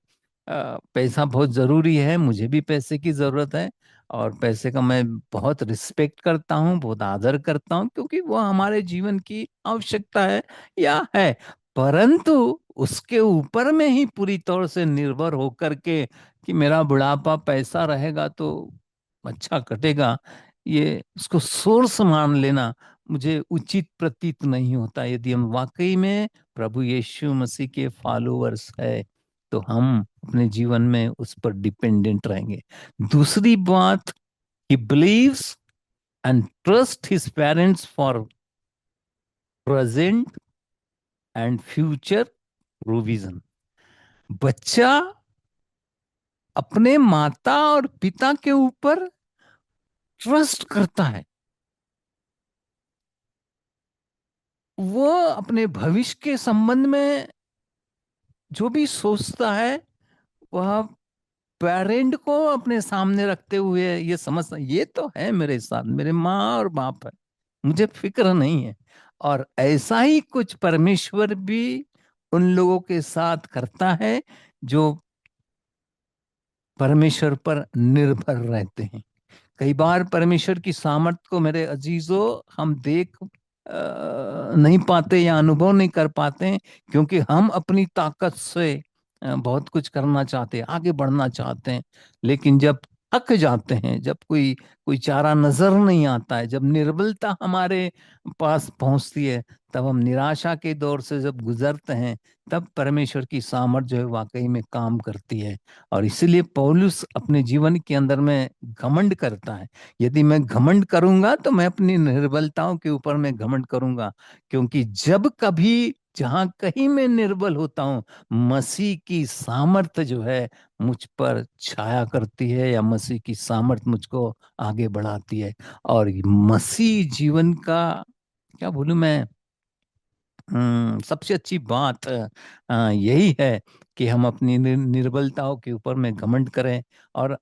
पैसा बहुत जरूरी है, मुझे भी पैसे की जरूरत है, और पैसे का मैं बहुत रिस्पेक्ट करता हूँ, बहुत आदर करता हूँ, क्योंकि वो हमारे जीवन की आवश्यकता है या है। परंतु उसके ऊपर में ही पूरी तौर से निर्भर होकर के कि मेरा बुढ़ापा पैसा रहेगा तो अच्छा कटेगा, ये उसको सोर्स मान लेना मुझे उचित प्रतीत नहीं होता। यदि हम वाकई में प्रभु यीशु मसीह के फॉलोअर्स है, तो हम अपने जीवन में उस पर डिपेंडेंट रहेंगे। दूसरी बात, he believes and trust his parents for present and future provision. बच्चा अपने माता और पिता के ऊपर ट्रस्ट करता है, वो अपने भविष्य के संबंध में जो भी सोचता है, वह पेरेंट को अपने सामने रखते हुए ये समझता, ये तो है मेरे साथ, मेरे माँ और बाप है, मुझे फिक्र नहीं है। और ऐसा ही कुछ परमेश्वर भी उन लोगों के साथ करता है जो परमेश्वर पर निर्भर रहते हैं। कई बार परमेश्वर की सामर्थ्य को मेरे अजीजों हम देख नहीं पाते या अनुभव नहीं कर पाते हैं, क्योंकि हम अपनी ताकत से बहुत कुछ करना चाहते हैं, आगे बढ़ना चाहते हैं। लेकिन जब थक जाते हैं, जब कोई कोई चारा नजर नहीं आता है, जब निर्बलता हमारे पास पहुंचती है, तब हम निराशा के दौर से जब गुजरते हैं, तब परमेश्वर की सामर्थ जो है वाकई में काम करती है। और इसीलिए पौलुस अपने जीवन के अंदर में घमंड करता है। यदि मैं घमंड करूंगा तो मैं अपनी निर्बलताओं के ऊपर मैं घमंड करूंगा, क्योंकि जब कभी जहां कहीं मैं निर्बल होता हूं, मसीह की सामर्थ्य जो है मुझ पर छाया करती है, या मसीह की सामर्थ्य मुझको आगे बढ़ाती है। और मसीह जीवन का क्या बोलूं मैं, सबसे अच्छी बात यही है कि हम अपनी निर्बलताओं के ऊपर में घमंड करें। और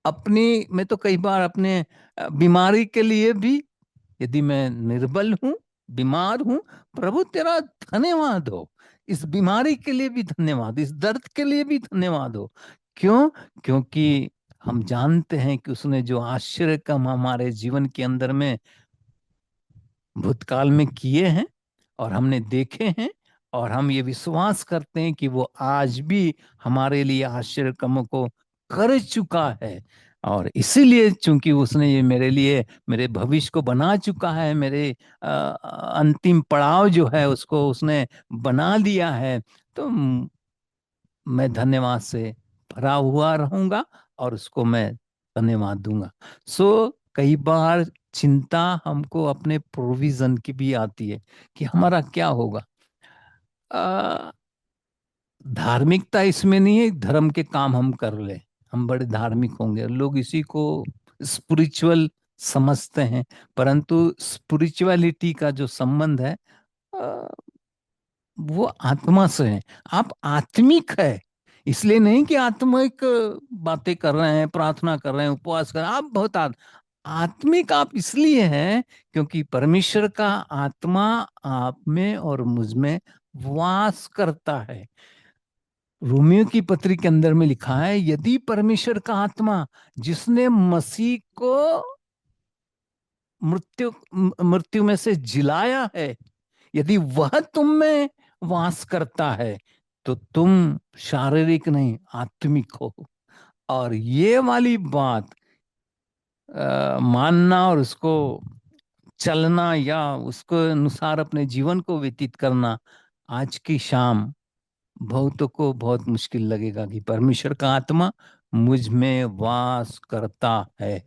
अपनी मैं तो कई बार अपने बीमारी के लिए भी, यदि मैं निर्बल हूं, बीमार हूं, प्रभु तेरा धन्यवाद हो, इस बीमारी के लिए भी धन्यवाद, इस दर्द के लिए भी धन्यवाद हो। क्यों? क्योंकि हम जानते हैं कि उसने जो आश्चर्य काम हमारे जीवन के अंदर में भूतकाल में किए हैं और हमने देखे हैं, और हम ये विश्वास करते हैं कि वो आज भी हमारे लिए आश्चर्य कर्मों को कर चुका है। और इसीलिए चूंकि उसने ये मेरे लिए मेरे भविष्य को बना चुका है, मेरे अंतिम पड़ाव जो है उसको उसने बना दिया है, तो मैं धन्यवाद से भरा हुआ रहूंगा और उसको मैं धन्यवाद दूंगा। कई बार चिंता हमको अपने प्रोविजन की भी आती है कि हमारा क्या होगा। धार्मिकता इसमें नहीं है धर्म के काम हम कर ले, हम बड़े धार्मिक होंगे, लोग इसी को स्पिरिचुअल समझते हैं। परंतु स्पिरिचुअलिटी का जो संबंध है अ, वो आत्मा से है। आप आत्मिक है, इसलिए नहीं कि आत्मिक बातें कर रहे हैं, प्रार्थना कर रहे हैं, उपवास कर रहे हैं। आप बहुत आत्मिक आप इसलिए हैं क्योंकि परमेश्वर का आत्मा आप में और मुझ में वास करता है। रोमियो की पत्री के अंदर में लिखा है, यदि परमेश्वर का आत्मा जिसने मसीह को मृत्यु मृत्यु में से जिलाया है, यदि वह तुम में वास करता है, तो तुम शारीरिक नहीं आत्मिक हो। और ये वाली बात मानना और उसको चलना या उसको अनुसार अपने जीवन को व्यतीत करना आज की शाम बहुतों को बहुत मुश्किल लगेगा कि परमेश्वर का आत्मा मुझ में वास करता है,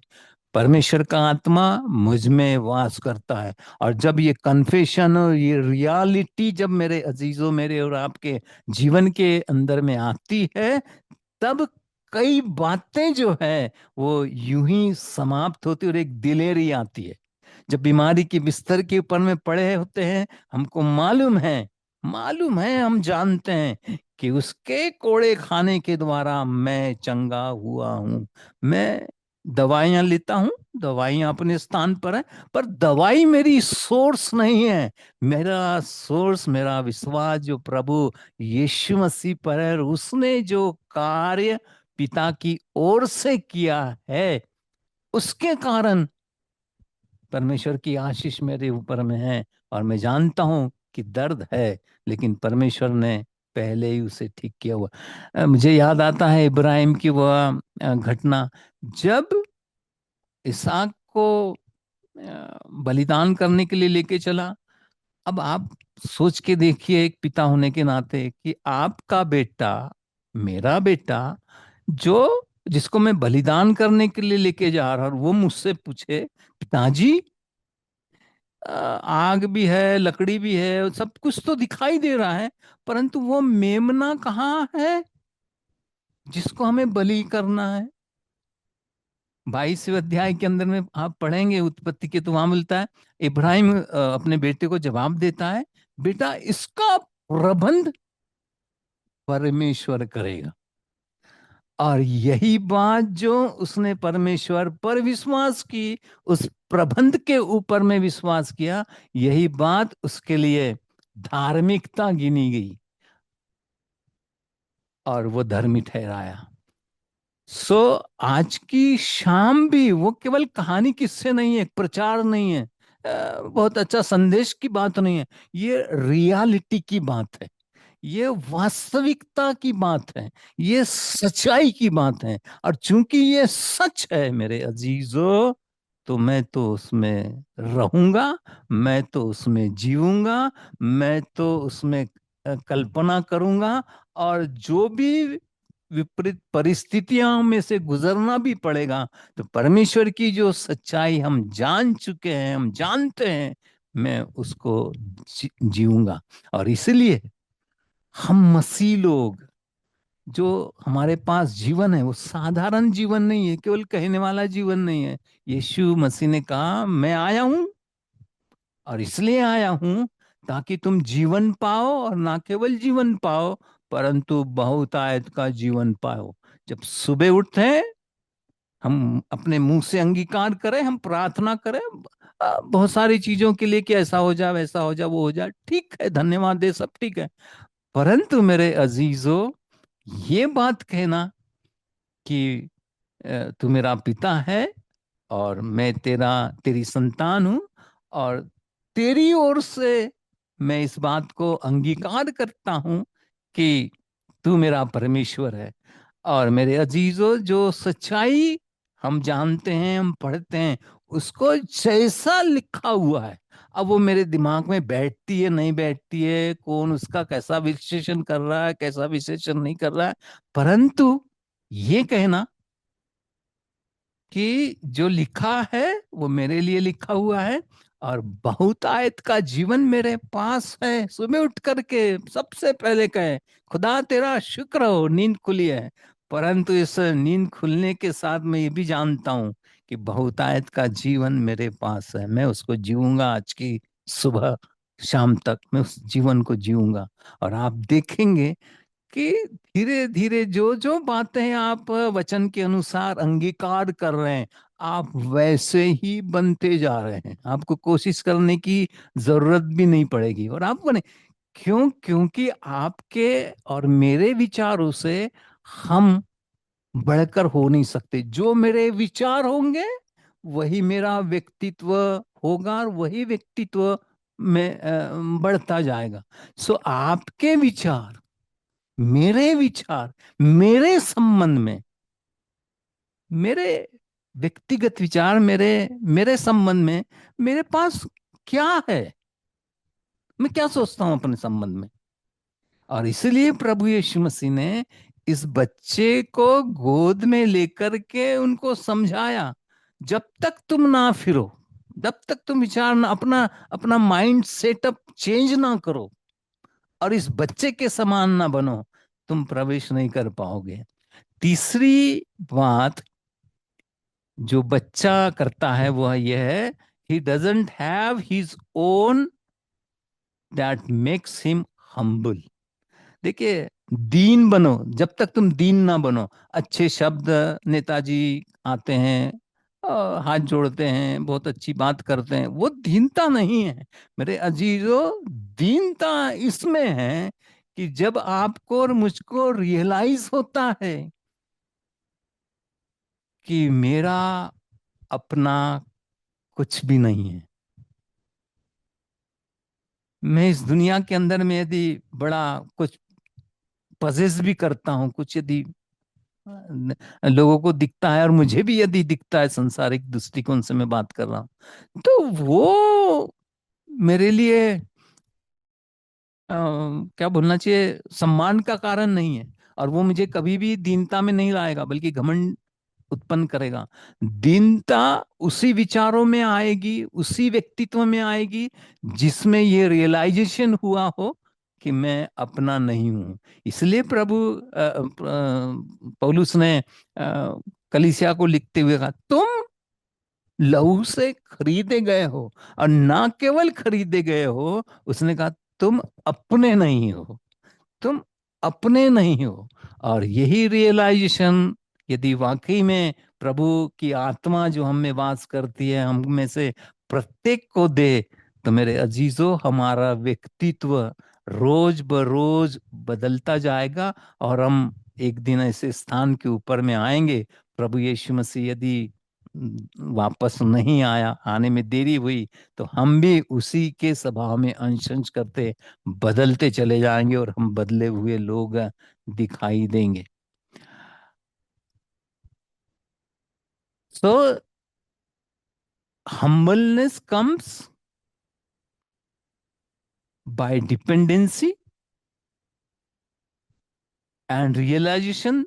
परमेश्वर का आत्मा मुझ में वास करता है। और जब ये कन्फेशन और ये रियलिटी जब मेरे अजीजों, मेरे और आपके जीवन के अंदर में आती है, तब कई बातें जो है वो यूं ही समाप्त होती और एक दिलेरी आती है। जब बीमारी के बिस्तर के ऊपर में पड़े होते हैं, हमको मालूम है, हम जानते हैं कि उसके कोड़े खाने के द्वारा मैं चंगा हुआ हूं। मैं दवाइयां लेता हूं, दवाइयां अपने स्थान पर है, पर दवाई मेरी सोर्स नहीं है। मेरा सोर्स, मेरा विश्वास जो प्रभु यीशु मसीह पर है, उसने जो कार्य पिता की ओर से किया है, उसके कारण परमेश्वर की आशीष मेरे ऊपर में है। और मैं जानता हूं कि दर्द है, लेकिन परमेश्वर ने पहले ही उसे ठीक किया हुआ। मुझे याद आता है इब्राहिम की वह घटना, जब इसहाक को बलिदान करने के लिए लेके चला। अब आप सोच के देखिए एक पिता होने के नाते कि आपका बेटा, मेरा बेटा, जो जिसको मैं बलिदान करने के लिए लेके जा रहा हूं, वो मुझसे पूछे, पिताजी आग भी है, लकड़ी भी है, सब कुछ तो दिखाई दे रहा है, परंतु वो मेमना कहाँ है जिसको हमें बलि करना है। 22वें अध्याय के अंदर में आप पढ़ेंगे उत्पत्ति के, तो वहां मिलता है इब्राहिम अपने बेटे को जवाब देता है, बेटा इसका प्रबंध परमेश्वर करेगा। और यही बात जो उसने परमेश्वर पर विश्वास की, उस प्रबंध के ऊपर में विश्वास किया, यही बात उसके लिए धार्मिकता गिनी गई और वो धर्मी ठहराया। सो आज की शाम भी वो केवल कहानी किस्से नहीं है, प्रचार नहीं है, बहुत अच्छा संदेश की बात नहीं है, ये रियलिटी की बात है, ये वास्तविकता की बात है, ये सच्चाई की बात है। और चूंकि ये सच है मेरे अजीजों, तो मैं तो उसमें रहूंगा, मैं तो उसमें जीऊंगा, मैं तो उसमें कल्पना करूंगा, और जो भी विपरीत परिस्थितियों में से गुजरना भी पड़ेगा, तो परमेश्वर की जो सच्चाई हम जान चुके हैं, हम जानते हैं, मैं उसको जीऊंगा। और इसलिए हम मसीह लोग, जो हमारे पास जीवन है, वो साधारण जीवन नहीं है, केवल कहने वाला जीवन नहीं है। यीशु मसीह ने कहा, मैं आया हूं और इसलिए आया हूं ताकि तुम जीवन पाओ, और ना केवल जीवन पाओ परंतु बहुतायत का जीवन पाओ। जब सुबह उठते हैं, हम अपने मुंह से अंगीकार करें, हम प्रार्थना करें बहुत सारी चीजों के लिए कि ऐसा हो जाए, वैसा हो जाए, वो हो जाए, ठीक है, धन्यवाद दे, सब ठीक है। परंतु मेरे अजीजों, ये बात कहना कि तू मेरा पिता है और मैं तेरी संतान हूं, और तेरी ओर से मैं इस बात को अंगीकार करता हूं कि तू मेरा परमेश्वर है। और मेरे अजीजों, जो सच्चाई हम जानते हैं, हम पढ़ते हैं, उसको जैसा लिखा हुआ है, अब वो मेरे दिमाग में बैठती है नहीं बैठती है, कौन उसका कैसा विश्लेषण कर रहा है, कैसा विश्लेषण नहीं कर रहा है, परंतु ये कहना कि जो लिखा है वो मेरे लिए लिखा हुआ है, और बहुतायत का जीवन मेरे पास है। सुबह उठ करके सबसे पहले कहे, खुदा तेरा शुक्र हो, नींद खुली है। परंतु इस नींद खुलने के साथ मैं ये भी जानता हूं कि बहुतायत का जीवन मेरे पास है, मैं उसको जीऊंगा। आज की सुबह शाम तक मैं उस जीवन को जीऊंगा। और आप देखेंगे कि धीरे धीरे जो जो बातें आप वचन के अनुसार अंगीकार कर रहे हैं, आप वैसे ही बनते जा रहे हैं, आपको कोशिश करने की जरूरत भी नहीं पड़ेगी, और आप बने। क्योंकि आपके और मेरे विचारों से हम बढ़कर हो नहीं सकते। जो मेरे विचार होंगे वही मेरा व्यक्तित्व होगा, और वही व्यक्तित्व में बढ़ता जाएगा। सो आपके विचार, मेरे विचार, मेरे संबंध में, मेरे व्यक्तिगत विचार, मेरे मेरे संबंध में, मेरे पास क्या है, मैं क्या सोचता हूं अपने संबंध में। और इसलिए प्रभु यीशु मसीह ने इस बच्चे को गोद में लेकर के उनको समझाया, जब तक तुम ना फिरो, जब तक तुम विचार ना, अपना अपना माइंड सेटअप चेंज ना करो और इस बच्चे के समान ना बनो, तुम प्रवेश नहीं कर पाओगे। तीसरी बात जो बच्चा करता है वह यह है, he doesn't have his own that makes him humble. देखिए, दीन बनो, जब तक तुम दीन ना बनो। अच्छे शब्द नेताजी आते हैं, हाथ जोड़ते हैं, बहुत अच्छी बात करते हैं, वो दीनता नहीं है मेरे अजीजों। दीनता इसमें है कि जब आपको और मुझको रियलाइज होता है कि मेरा अपना कुछ भी नहीं है। मैं इस दुनिया के अंदर में यदि बड़ा कुछ पजेस भी करता हूं, कुछ यदि लोगों को दिखता है, और मुझे भी यदि दिखता है, संसारिक दृष्टिकोण से मैं बात कर रहा हूं, तो वो मेरे लिए क्या बोलना चाहिए, सम्मान का कारण नहीं है। और वो मुझे कभी भी दीनता में नहीं लाएगा, बल्कि घमंड उत्पन्न करेगा। दीनता उसी विचारों में आएगी, उसी व्यक्तित्व में आएगी जिसमें ये रियलाइजेशन हुआ हो कि मैं अपना नहीं हूं। इसलिए प्रभु पौलुस ने कलीसिया को लिखते हुए कहा, तुम लहू से खरीदे गए हो, और ना केवल खरीदे गए हो, उसने कहा तुम अपने नहीं हो, तुम अपने नहीं हो। और यही रियलाइजेशन यदि वाकई में प्रभु की आत्मा जो हम में वास करती है हम में से प्रत्येक को दे, तो मेरे अजीजों हमारा व्यक्तित्व रोज बरोज बदलता जाएगा। और हम एक दिन ऐसे स्थान के ऊपर में आएंगे, प्रभु यीशु मसीह यदि वापस नहीं आया, आने में देरी हुई, तो हम भी उसी के स्वभाव में अंश अंश करते बदलते चले जाएंगे और हम बदले हुए लोग दिखाई देंगे। सो humbleness comes by dependency and realization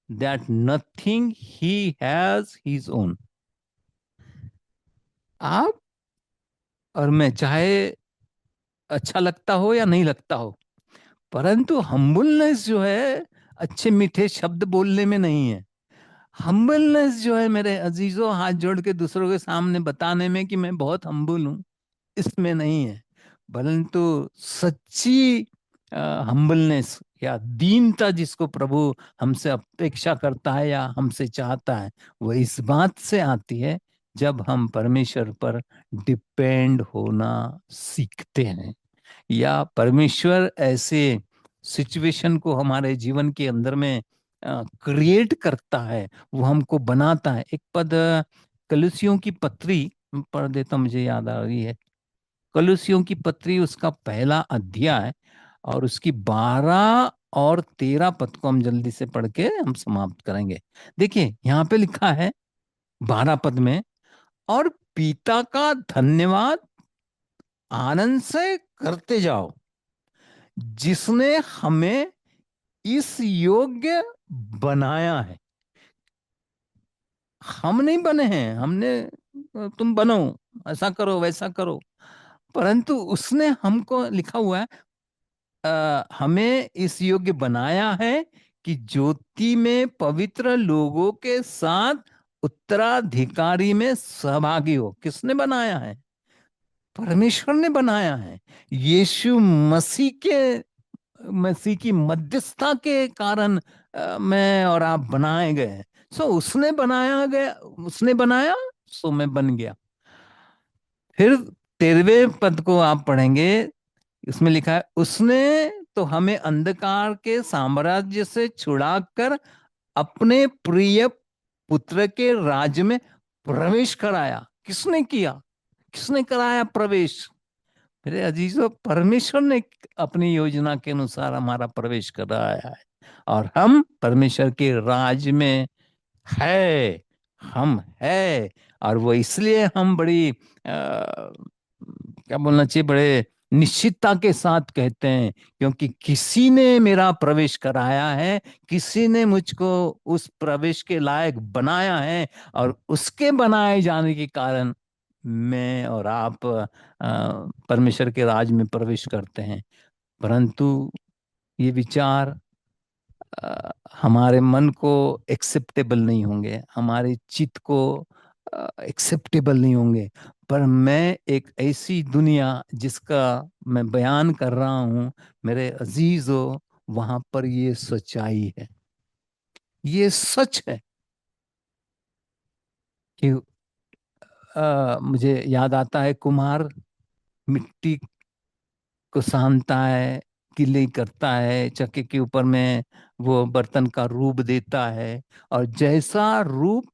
that nothing he has his own. आप और मैं, चाहे अच्छा लगता हो या नहीं लगता हो, परंतु हम्बलनेस जो है अच्छे मीठे शब्द बोलने में नहीं है। हम्बलनेस जो है मेरे अजीजों हाथ जोड़ के दूसरों के सामने बताने में कि मैं बहुत हम्बल हूं, इसमें नहीं है। परंतु सच्ची हम्बलनेस या दीनता जिसको प्रभु हमसे अपेक्षा करता है या हमसे चाहता है, वो इस बात से आती है जब हम परमेश्वर पर डिपेंड होना सीखते हैं, या परमेश्वर ऐसे सिचुएशन को हमारे जीवन के अंदर में क्रिएट करता है, वो हमको बनाता है। एक पद कलुसियों की पत्री पढ़ देता, मुझे याद आ रही है। कलुसियों की पत्री उसका पहला अध्याय और उसकी 12 और 13 पद को हम जल्दी से पढ़ के हम समाप्त करेंगे। देखिए यहाँ पे लिखा है 12 पद में, और पिता का धन्यवाद आनंद से करते जाओ जिसने हमें इस योग्य बनाया है। हम नहीं बने हैं, हमने तुम बनो, ऐसा करो वैसा करो, परंतु उसने हमको लिखा हुआ है हमें इस योग्य बनाया है कि ज्योति में पवित्र लोगों के साथ उत्तराधिकारी में सहभागी हो। किसने बनाया है? परमेश्वर ने बनाया है। यीशु मसीह की मध्यस्थता के कारण मैं और आप बनाए गए हैं। सो उसने बनाया, सो मैं बन गया। फिर 13वें पद को आप पढ़ेंगे, इसमें लिखा है उसने तो हमें अंधकार के साम्राज्य से छुड़ाकर अपने प्रिय पुत्र के राज्य में प्रवेश कराया। किसने किया? किसने कराया प्रवेश? मेरे अजीजों, परमेश्वर ने अपनी योजना के अनुसार हमारा प्रवेश कराया है और हम परमेश्वर के राज में है, हम है। और वो इसलिए हम बड़ी क्या बोलना चाहिए, बड़े निश्चितता के साथ कहते हैं, क्योंकि किसी ने मेरा प्रवेश कराया है, किसी ने मुझको उस प्रवेश के लायक बनाया है, और उसके बनाए जाने के कारण मैं और आप परमेश्वर के राज में प्रवेश करते हैं। परंतु ये विचार हमारे मन को एक्सेप्टेबल नहीं होंगे, हमारे चित्त को एक्सेप्टेबल नहीं होंगे। पर मैं एक ऐसी दुनिया जिसका मैं बयान कर रहा हूं, मेरे अजीजों, वहां पर ये सच्चाई है, ये सच है कि मुझे याद आता है कुम्हार मिट्टी को सानता है, गिल्ली करता है, चक्के के ऊपर में वो बर्तन का रूप देता है, और जैसा रूप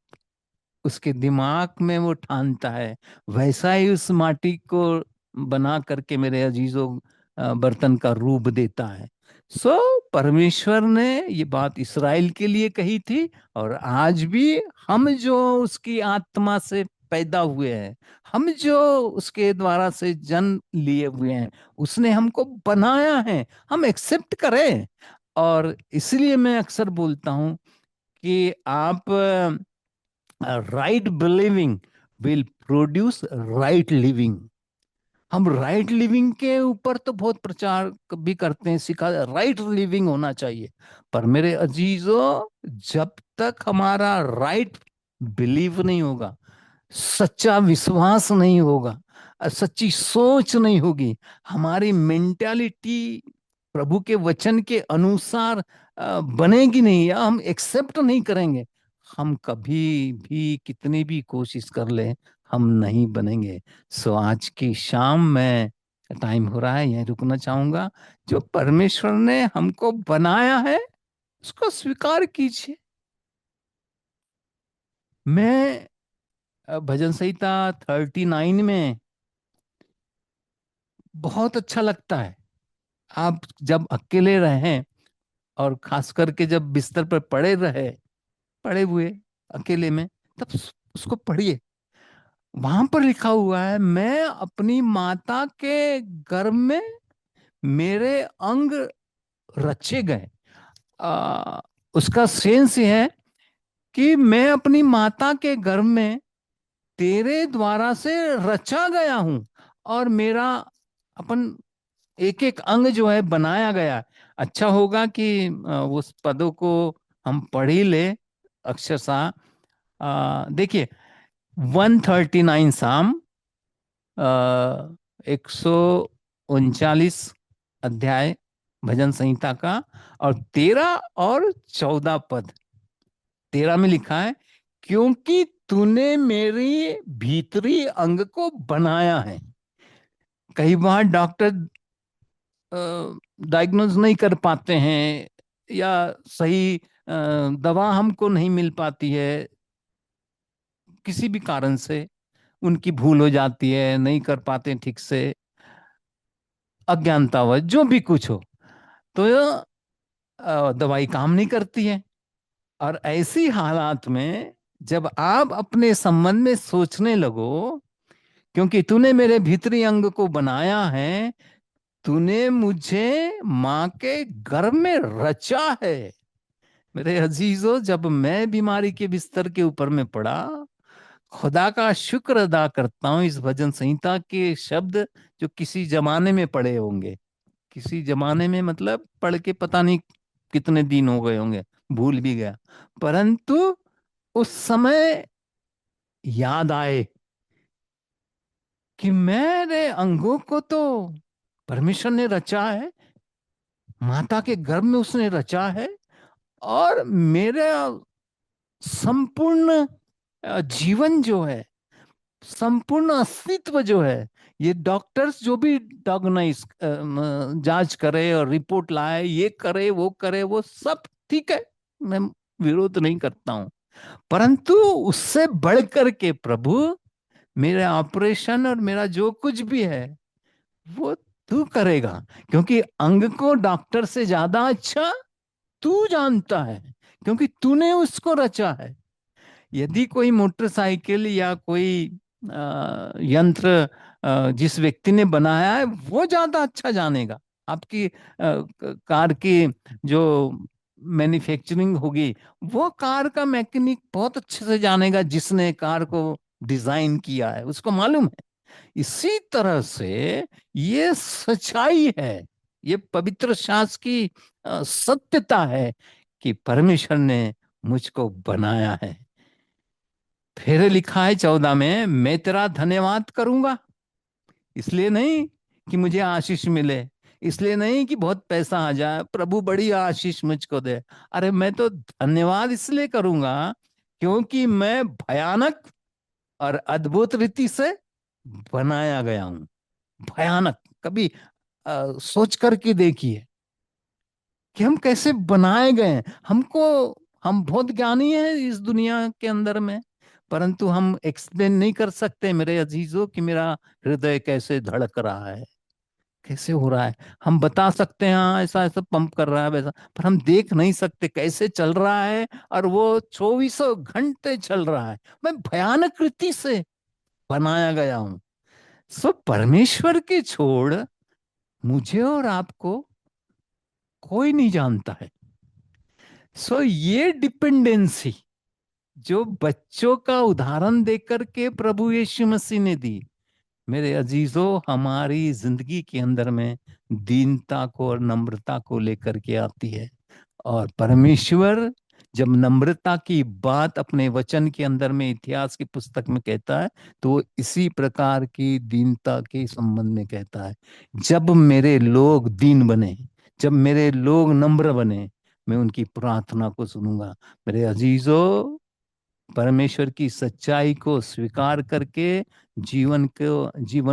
उसके दिमाग में वो ठानता है, वैसा ही उस माटी को बना करके मेरे अजीजों बर्तन का रूप देता है। सो परमेश्वर ने ये बात इस्राएल के लिए कही थी, और आज भी हम जो उसकी आत्मा से पैदा हुए हैं, हम जो उसके द्वारा से जन्म लिए हुए हैं, उसने हमको बनाया है, हम एक्सेप्ट करें। और इसलिए मैं अक्सर बोलता हूं कि आप right believing will produce right living. हम राइट लिविंग के ऊपर तो बहुत प्रचार भी करते हैं, सिखा राइट लिविंग होना चाहिए, पर मेरे अजीजों, जब तक हमारा राइट बिलीव नहीं होगा, सच्चा विश्वास नहीं होगा, सच्ची सोच नहीं होगी, हमारी मेंटालिटी प्रभु के वचन के अनुसार बनेगी नहीं, या हम एक्सेप्ट नहीं करेंगे, हम कभी भी कितनी भी कोशिश कर ले, हम नहीं बनेंगे। सो आज की शाम में टाइम हो रहा है, यहीं रुकना चाहूंगा। जो परमेश्वर ने हमको बनाया है उसको स्वीकार कीजिए। मैं भजन संहिता 39 में बहुत अच्छा लगता है, आप जब अकेले रहें और खास करके जब बिस्तर पर पड़े हुए अकेले में, तब उसको पढ़िए। वहां पर लिखा हुआ है, मैं अपनी माता के गर्भ में मेरे अंग रचे गए। आ, उसका सेंस ये है कि मैं अपनी माता के गर्भ में तेरे द्वारा से रचा गया हूं, और मेरा अपन एक एक अंग जो है बनाया गया। अच्छा होगा कि उस पदों को हम पढ़ ही ले अक्षरशः। देखिए 139 साम, 139 अध्याय भजन संहिता का, और 13 और 14 पद। 13 में लिखा है, क्योंकि तूने मेरी भीतरी अंग को बनाया है। कई बार डॉक्टर डायग्नोज नहीं कर पाते हैं, या सही दवा हमको नहीं मिल पाती है, किसी भी कारण से उनकी भूल हो जाती है, नहीं कर पाते ठीक से, अज्ञानतावश जो भी कुछ हो, तो दवाई काम नहीं करती है। और ऐसी हालात में जब आप अपने संबंध में सोचने लगो, क्योंकि तूने मेरे भीतरी अंग को बनाया है, तूने मुझे माँ के गर्भ में रचा है। मेरे अजीजों, जब मैं बीमारी के बिस्तर के ऊपर में पड़ा, खुदा का शुक्र अदा करता हूं इस भजन संहिता के शब्द जो किसी जमाने में पढ़े होंगे, किसी जमाने में मतलब पढ़ के पता नहीं कितने दिन हो गए होंगे, भूल भी गया, परंतु उस समय याद आए कि मेरे अंगों को तो परमेश्वर ने रचा है, माता के गर्भ में उसने रचा है, और मेरा संपूर्ण जीवन जो है, संपूर्ण अस्तित्व जो है, ये डॉक्टर्स जो भी डायग्नोस जांच करे और रिपोर्ट लाए, ये करे वो करे, वो सब ठीक है, मैं विरोध नहीं करता हूं, परंतु उससे बढ़ कर के प्रभु, मेरा ऑपरेशन और मेरा जो कुछ भी है वो तू करेगा, क्योंकि अंग को डॉक्टर से ज्यादा अच्छा तू जानता है, क्योंकि तूने उसको रचा है। यदि कोई मोटरसाइकिल या कोई यंत्र जिस व्यक्ति ने बनाया है वो ज्यादा अच्छा जानेगा, आपकी कार की जो मैन्युफैक्चरिंग होगी, वो कार का मैकेनिक बहुत अच्छे से जानेगा, जिसने कार को डिजाइन किया है उसको मालूम है। इसी तरह से ये सच्चाई है, ये पवित्र शास्त्र की सत्यता है कि परमेश्वर ने मुझको बनाया है। फिर लिखा है 14 में, मैं तेरा धन्यवाद करूंगा, इसलिए नहीं कि मुझे आशीष मिले, इसलिए नहीं कि बहुत पैसा आ जाए, प्रभु बड़ी आशीष मुझको दे। अरे मैं तो धन्यवाद इसलिए करूंगा क्योंकि मैं भयानक और अद्भुत रीति से बनाया गया हूं। भयानक, कभी सोच करके देखिए कि हम कैसे बनाए गए हैं। हम बहुत ज्ञानी हैं इस दुनिया के अंदर में, परंतु हम एक्सप्लेन नहीं कर सकते मेरे अजीजों कि मेरा हृदय कैसे धड़क रहा है, कैसे हो रहा है। हम बता सकते हैं हाँ ऐसा ऐसा पंप कर रहा है वैसा, पर हम देख नहीं सकते कैसे चल रहा है, और वो 24 घंटे चल रहा है। मैं भयानक रीति से बनाया गया हूं। सो परमेश्वर के छोड़ मुझे और आपको कोई नहीं जानता है। सो ये डिपेंडेंसी जो बच्चों का उदाहरण देकर के प्रभु यीशु मसीह ने दी, मेरे अजीजों, हमारी जिंदगी के अंदर में दीनता को और नम्रता को लेकर के आती है। और परमेश्वर जब नम्रता की बात अपने वचन के अंदर में इतिहास की पुस्तक में कहता है, तो वो इसी प्रकार की दीनता के संबंध में कहता है। जब मेरे लोग दीन बने, जब मेरे लोग नम्र बने, मैं उनकी प्रार्थना को सुनूंगा। मेरे अजीजों, परमेश्वर की सच्चाई को स्वीकार करके जीवन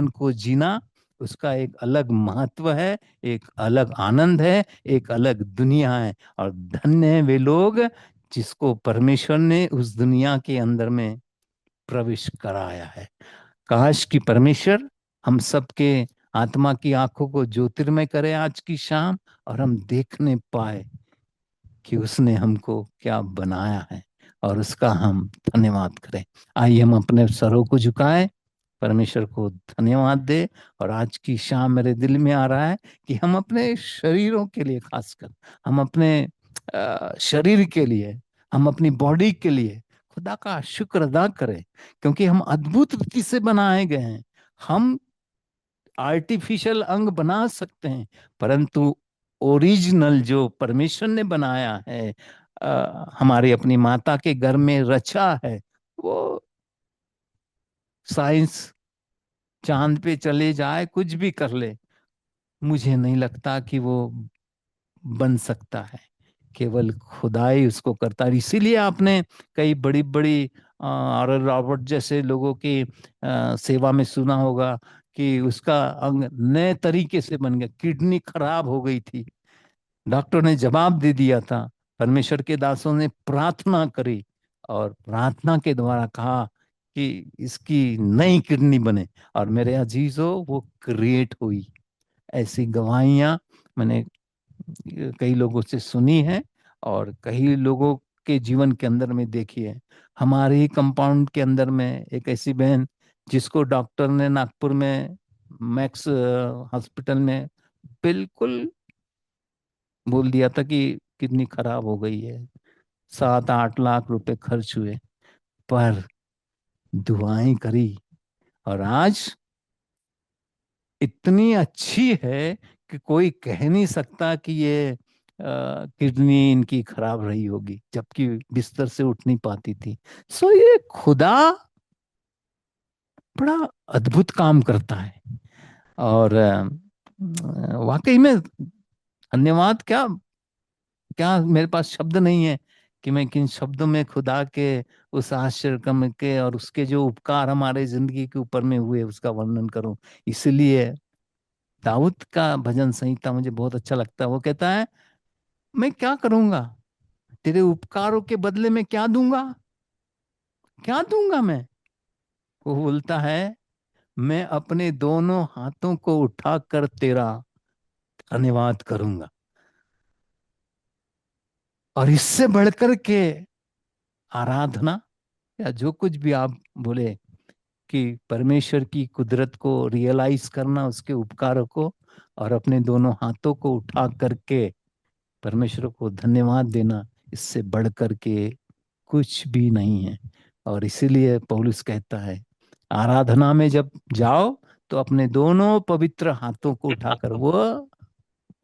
को जीना, उसका एक अलग महत्व है, एक अलग आनंद है, एक अलग दुनिया है। और धन्य है वे लोग जिसको परमेश्वर ने उस दुनिया के अंदर में प्रवेश कराया है। काश कि परमेश्वर हम सबके आत्मा की आंखों को ज्योतिर्मय करे आज की शाम, और हम देखने पाए कि उसने हमको क्या बनाया है और उसका हम धन्यवाद करें। आइए हम अपने सरों को झुकाएं, परमेश्वर को धन्यवाद दे। और आज की शाम मेरे दिल में आ रहा है कि हम अपने शरीरों के लिए, खासकर हम अपने शरीर के लिए, हम अपनी बॉडी के लिए खुदा का शुक्र अदा करें, क्योंकि हम अद्भुत रीति से बनाए गए हैं। हम आर्टिफिशियल अंग बना सकते हैं, परंतु ओरिजिनल जो परमेश्वर ने बनाया है, हमारी अपनी माता के घर में रचा है, वो साइंस चांद पे चले जाए, कुछ भी कर ले, मुझे नहीं लगता कि वो बन सकता है। केवल खुदाई उसको करता है। इसीलिए आपने कई बड़ी बड़ी और रॉबर्ट जैसे लोगों की सेवा में सुना होगा कि उसका अंग नए तरीके से बन गया। किडनी खराब हो गई थी, डॉक्टर ने जवाब दे दिया था, परमेश्वर के दासों ने प्रार्थना करी और प्रार्थना के द्वारा कहा कि इसकी नई किडनी बने, और मेरे अजीजों वो क्रिएट हुई। ऐसी गवाहियां मैंने कई लोगों से सुनी है और कई लोगों के जीवन के अंदर में देखी है। हमारे ही कंपाउंड के अंदर में एक ऐसी बहन, जिसको डॉक्टर ने नागपुर में मैक्स हॉस्पिटल में बिल्कुल बोल दिया था कि किडनी खराब हो गई है, 7-8 लाख रुपए खर्च हुए, पर दुआएं करी और आज इतनी अच्छी है कि कोई कह नहीं सकता कि ये किडनी इनकी खराब रही होगी, जबकि बिस्तर से उठ नहीं पाती थी। सो ये खुदा बड़ा अद्भुत काम करता है। और वाकई में धन्यवाद, क्या क्या मेरे पास शब्द नहीं है कि मैं किन शब्दों में खुदा के उस आश्चर्य कर्म के और उसके जो उपकार हमारे जिंदगी के ऊपर में हुए उसका वर्णन करूं। इसलिए दाऊद का भजन संहिता मुझे बहुत अच्छा लगता है। वो कहता है, मैं क्या करूंगा, तेरे उपकारों के बदले में क्या दूंगा, क्या दूंगा मैं। वो बोलता है, मैं अपने दोनों हाथों को उठाकर तेरा धन्यवाद करूंगा। और इससे बढ़कर के आराधना या जो कुछ भी आप बोले, कि परमेश्वर की कुदरत को रियलाइज करना, उसके उपकारों को, और अपने दोनों हाथों को उठा करके परमेश्वर को धन्यवाद देना, इससे बढ़ करके कुछ भी नहीं है। और इसीलिए पौलुस कहता है, आराधना में जब जाओ तो अपने दोनों पवित्र हाथों को उठाकर, वो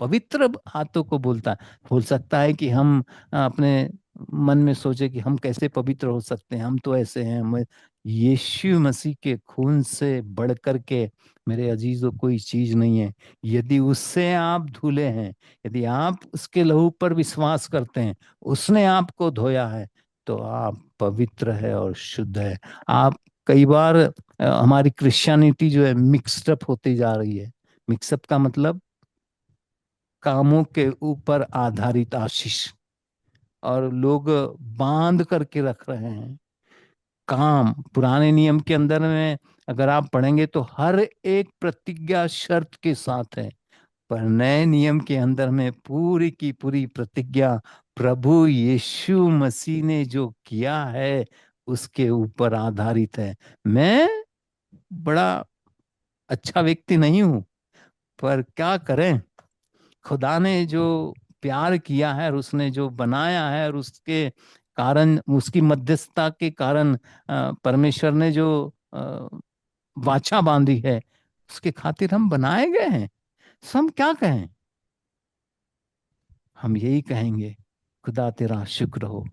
पवित्र हाथों को बोलता है। हो सकता है कि हम अपने मन में सोचे कि हम कैसे पवित्र हो सकते हैं, हम तो ऐसे हैं। यीशु मसीह के खून से बढ़ कर के मेरे अजीजों कोई चीज नहीं है। यदि उससे आप धुले हैं, यदि आप उसके लहू पर विश्वास करते हैं, उसने आपको धोया है, तो आप पवित्र है और शुद्ध है। आप कई बार हमारी क्रिश्चियनिटी जो है मिक्सड अप होती जा रही है। मिक्सअप का मतलब कामों के ऊपर आधारित आशीष, और लोग बांध करके रख रहे हैं काम। पुराने नियम के अंदर में अगर आप पढ़ेंगे तो हर एक प्रतिज्ञा शर्त के साथ है, पर नए नियम के अंदर में पूरी की पूरी प्रतिज्ञा प्रभु यीशु मसीह ने जो किया है उसके ऊपर आधारित है। मैं बड़ा अच्छा व्यक्ति नहीं हूं, पर क्या करें, खुदा ने जो प्यार किया है और उसने जो बनाया है और उसके कारण, उसकी मध्यस्थता के कारण परमेश्वर ने जो वाचा बांधी है, उसके खातिर हम बनाए गए हैं। सो हम क्या कहें, हम यही कहेंगे, खुदा तेरा शुक्र हो।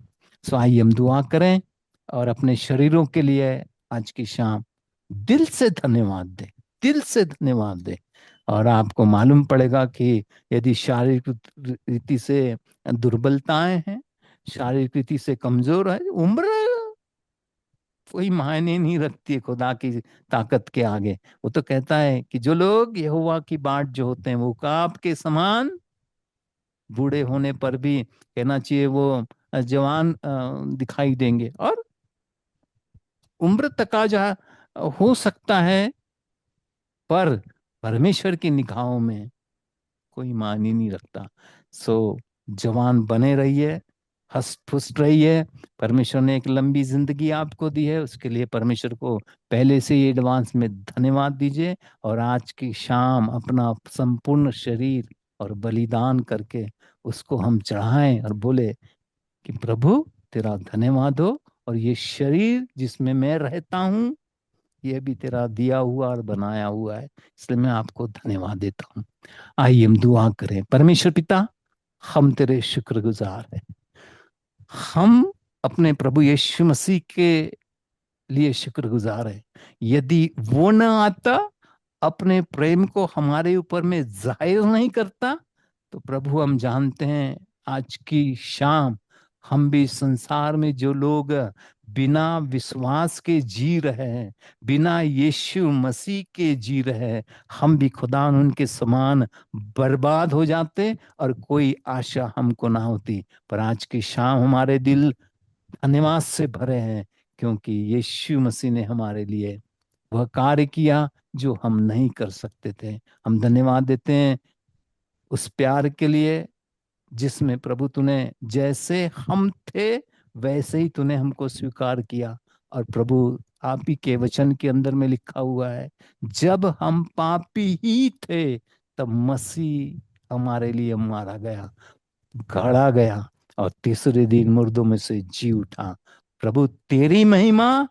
सो आइए हम दुआ करें और अपने शरीरों के लिए आज की शाम दिल से धन्यवाद दें, दिल से धन्यवाद दें। और आपको मालूम पड़ेगा कि यदि शारीरिक रीति से दुर्बलताएं हैं, शारीरिक रीति से कमजोर है, उम्र कोई मायने नहीं रखती है खुदा की ताकत के आगे। वो तो कहता है कि जो लोग यहोवा की बाट जो होते हैं वो काब के समान बूढ़े होने पर भी कहना चाहिए वो जवान दिखाई देंगे। और उम्र तकाजा हो सकता है, पर परमेश्वर की निगाहों में कोई मायने नहीं रखता। सो जवान बने रहिए, हंस फुस रहिए। परमेश्वर ने एक लंबी जिंदगी आपको दी है, उसके लिए परमेश्वर को पहले से ही एडवांस में धन्यवाद दीजिए। और आज की शाम अपना संपूर्ण शरीर और बलिदान करके उसको हम चढ़ाएं और बोले कि प्रभु तेरा धन्यवाद हो, और ये शरीर जिसमें मैं रहता हूं ये भी तेरा दिया हुआ और बनाया हुआ है, इसलिए मैं आपको धन्यवाद देता हूँ। आइए हम दुआ करें। परमेश्वर पिता, हम तेरे शुक्रगुजार हैं। हम अपने प्रभु यीशु मसीह के लिए शुक्रगुजार है। यदि वो न आता, अपने प्रेम को हमारे ऊपर में जाहिर नहीं करता, तो प्रभु हम जानते हैं आज की शाम हम भी संसार में जो लोग बिना विश्वास के जी रहे हैं, बिना यीशु मसीह के जी रहे हैं, हम भी खुदा उनके समान बर्बाद हो जाते और कोई आशा हमको ना होती। पर आज की शाम हमारे दिल धन्यवाद से भरे हैं, क्योंकि यीशु मसीह ने हमारे लिए वह कार्य किया जो हम नहीं कर सकते थे। हम धन्यवाद देते हैं उस प्यार के लिए जिसमें प्रभु तूने जैसे हम थे वैसे ही तूने हमको स्वीकार किया। और प्रभु आप ही के वचन के अंदर में लिखा हुआ है, जब हम पापी ही थे तब मसीह हमारे लिए मारा गया, गाड़ा गया और तीसरे दिन मुर्दों में से जी उठा। प्रभु तेरी महिमा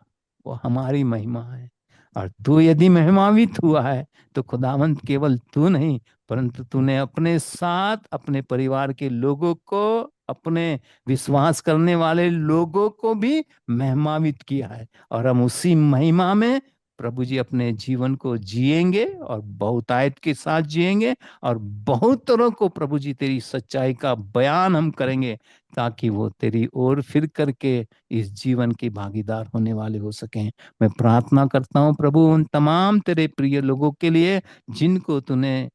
वो हमारी महिमा है। और तू यदि महिमान्वित हुआ है तो खुदावंत केवल तू नहीं, परंतु तूने अपने साथ अपने परिवार के लोगों को, अपने विश्वास करने वाले लोगों को भी महिमान्वित किया है। और हम उसी महिमा में प्रभु जी अपने जीवन को जिएंगे और बहुतायत के साथ जिएंगे, और बहुत तरह को प्रभु जी तेरी सच्चाई का बयान हम करेंगे, ताकि वो तेरी ओर फिर करके इस जीवन की भागीदार होने वाले हो सकें। मैं प्रार्थना करता हूँ प्रभु उन तमाम तेरे प्रिय लोगों के लिए जिनको तूने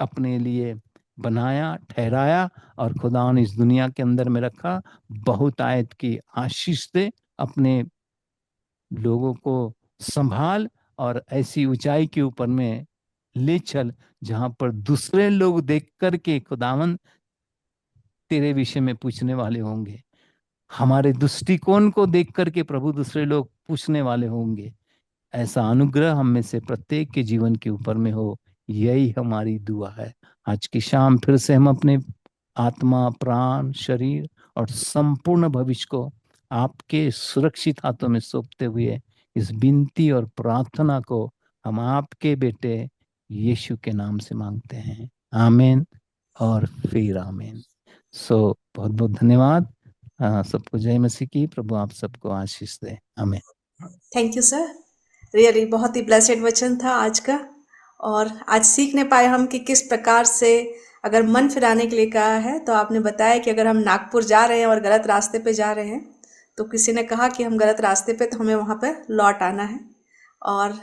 अपने लिए बनाया, ठहराया और खुदा ने इस दुनिया के अंदर में रखा। बहुतायत की आशीष दे, अपने लोगों को संभाल और ऐसी ऊंचाई के ऊपर में ले चल जहां पर दूसरे लोग देख करके खुदावन तेरे विषय में पूछने वाले होंगे। हमारे दृष्टिकोण को देख करके प्रभु दूसरे लोग पूछने वाले होंगे। ऐसा अनुग्रह हम में से प्रत्येक के जीवन के ऊपर में हो, यही हमारी दुआ है। आज की शाम फिर से हम अपने आत्मा, प्राण, शरीर और संपूर्ण भविष्य को आपके सुरक्षित हाथों में सौंपते हुए इस विनती और प्रार्थना को हम आपके बेटे यीशु के नाम से मांगते हैं। आमीन और फिर आमीन। सो बहुत बहुत धन्यवाद। सबको जय मसीह की। प्रभु आप सबको आशीष दे। आमीन। थैंक यू सर, रियली बहुत ही ब्लेसेड वचन था आज का। और आज सीखने पाए हम कि किस प्रकार से अगर मन फिराने के लिए कहा है, तो आपने बताया कि अगर हम नागपुर जा रहे हैं और गलत रास्ते पे जा रहे हैं, तो किसी ने कहा कि हम गलत रास्ते पे, तो हमें वहाँ पे लौट आना है। और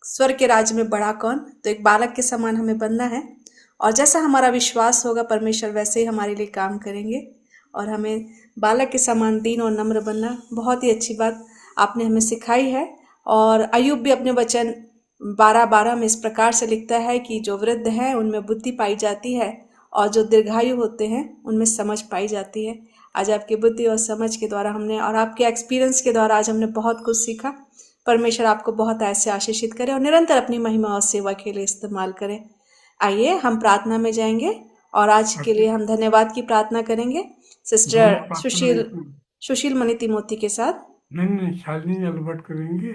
स्वर्ग के राज्य में बड़ा कौन, तो एक बालक के समान हमें बनना है। और जैसा हमारा विश्वास होगा परमेश्वर वैसे ही हमारे लिए काम करेंगे, और हमें बालक के समान दीन और नम्र बनना। बहुत ही अच्छी बात आपने हमें सिखाई है। और अय्यूब भी अपने वचन 12:12 में इस प्रकार से लिखता है कि जो वृद्ध हैं उनमें बुद्धि पाई जाती है, और जो दीर्घायु होते हैं उनमें समझ पाई जाती है। आज आपकी बुद्धि और समझ के द्वारा हमने, और आपके एक्सपीरियंस के द्वारा आज हमने बहुत कुछ सीखा। परमेश्वर आपको बहुत ऐसे आशीषित करे और निरंतर अपनी महिमा और सेवा के लिए इस्तेमाल करें। आइए हम प्रार्थना में जाएंगे, और आज के लिए हम धन्यवाद की प्रार्थना करेंगे सिस्टर दोनों प्रार्थना सुशील मणि तिमोती के साथ। नहीं, शालिनी अलबट करेंगे।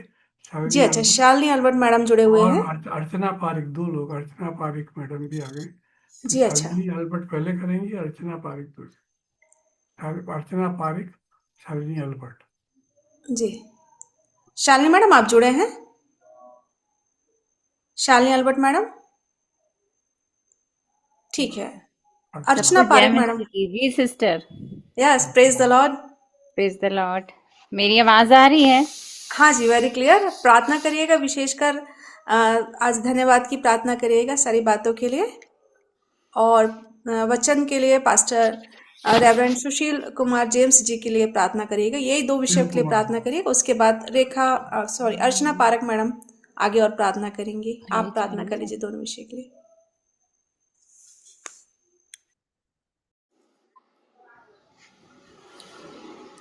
जी शालिनी अच्छा, अलबट शालिनी अल्बर्ट मैडम जुड़े हुए और हैं। अर्चना पारिक, 2 लोग, अर्चना पारिक मैडम भी आ गए। तो जी अच्छा शालिनी अलबट पहले करेंगी, अर्चना पारिक दूसरी। अर्चना पारिक, शालिनी अलबट। जी, शालिनी मैडम आप जुड़े हैं? Shalini Albert madam. ठीक है। अर्चना अर्चना सबको जय पारेख मैडम। मसीह की। जी sister, yes, praise the Lord. Praise the Lord. मेरी आवाज आ रही है? हाँ जी, वेरी क्लियर। प्रार्थना करिएगा, विशेषकर आज धन्यवाद की प्रार्थना करिएगा सारी बातों के लिए, और वचन के लिए pastor reverend Sushil Kumar James जी के लिए प्रार्थना करिएगा। यही दो विषयों के लिए प्रार्थना करिएगा। उसके बाद अर्चना पारेख मैडम आगे और प्रार्थना करेंगी। आप प्रार्थना कर लीजिए दोनों विषय के लिए।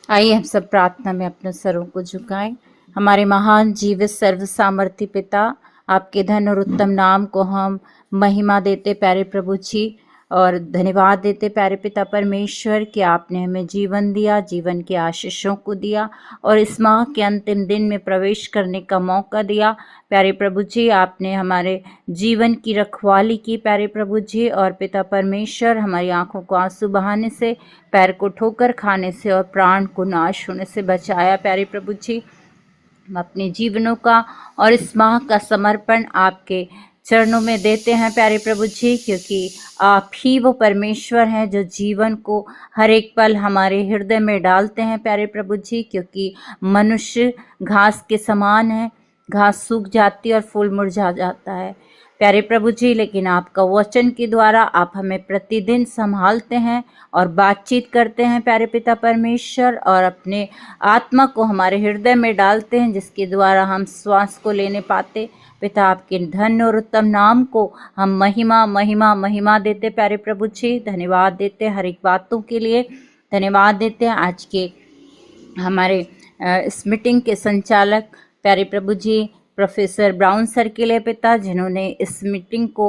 आइए हम सब प्रार्थना में अपने सरों को झुकाएं। हमारे महान जीवित सर्व सामर्थी पिता, आपके धन और उत्तम नाम को हम महिमा देते प्यारे प्रभु जी, और धन्यवाद देते प्यारे पिता परमेश्वर कि आपने हमें जीवन दिया, जीवन के आशीषों को दिया और इस माह के अंतिम दिन में प्रवेश करने का मौका दिया। प्यारे प्रभु जी, आपने हमारे जीवन की रखवाली की प्यारे प्रभु जी, और पिता परमेश्वर हमारी आंखों को आंसू बहाने से, पैर को ठोकर खाने से और प्राण को नाश होने से बचाया प्यारे प्रभु जी। हम अपने जीवनों का और इस माह का समर्पण आपके चरणों में देते हैं प्यारे प्रभु जी, क्योंकि आप ही वो परमेश्वर हैं जो जीवन को हर एक पल हमारे हृदय में डालते हैं प्यारे प्रभु जी। क्योंकि मनुष्य घास के समान है, घास सूख जाती है और फूल मुरझा जाता है प्यारे प्रभु जी, लेकिन आपका वचन के द्वारा आप हमें प्रतिदिन संभालते हैं और बातचीत करते हैं प्यारे पिता परमेश्वर, और अपने आत्मा को हमारे हृदय में डालते हैं, जिसके द्वारा हम श्वास को लेने पाते। पिता, आपके धन्य और उत्तम नाम को हम महिमा महिमा महिमा देते प्यारे प्रभु जी। धन्यवाद देते हैं हर एक बातों के लिए। धन्यवाद देते हैं आज के हमारे इस मीटिंग के संचालक प्यारे प्रभु जी प्रोफेसर ब्राउन सर के लिए पिता, जिन्होंने इस मीटिंग को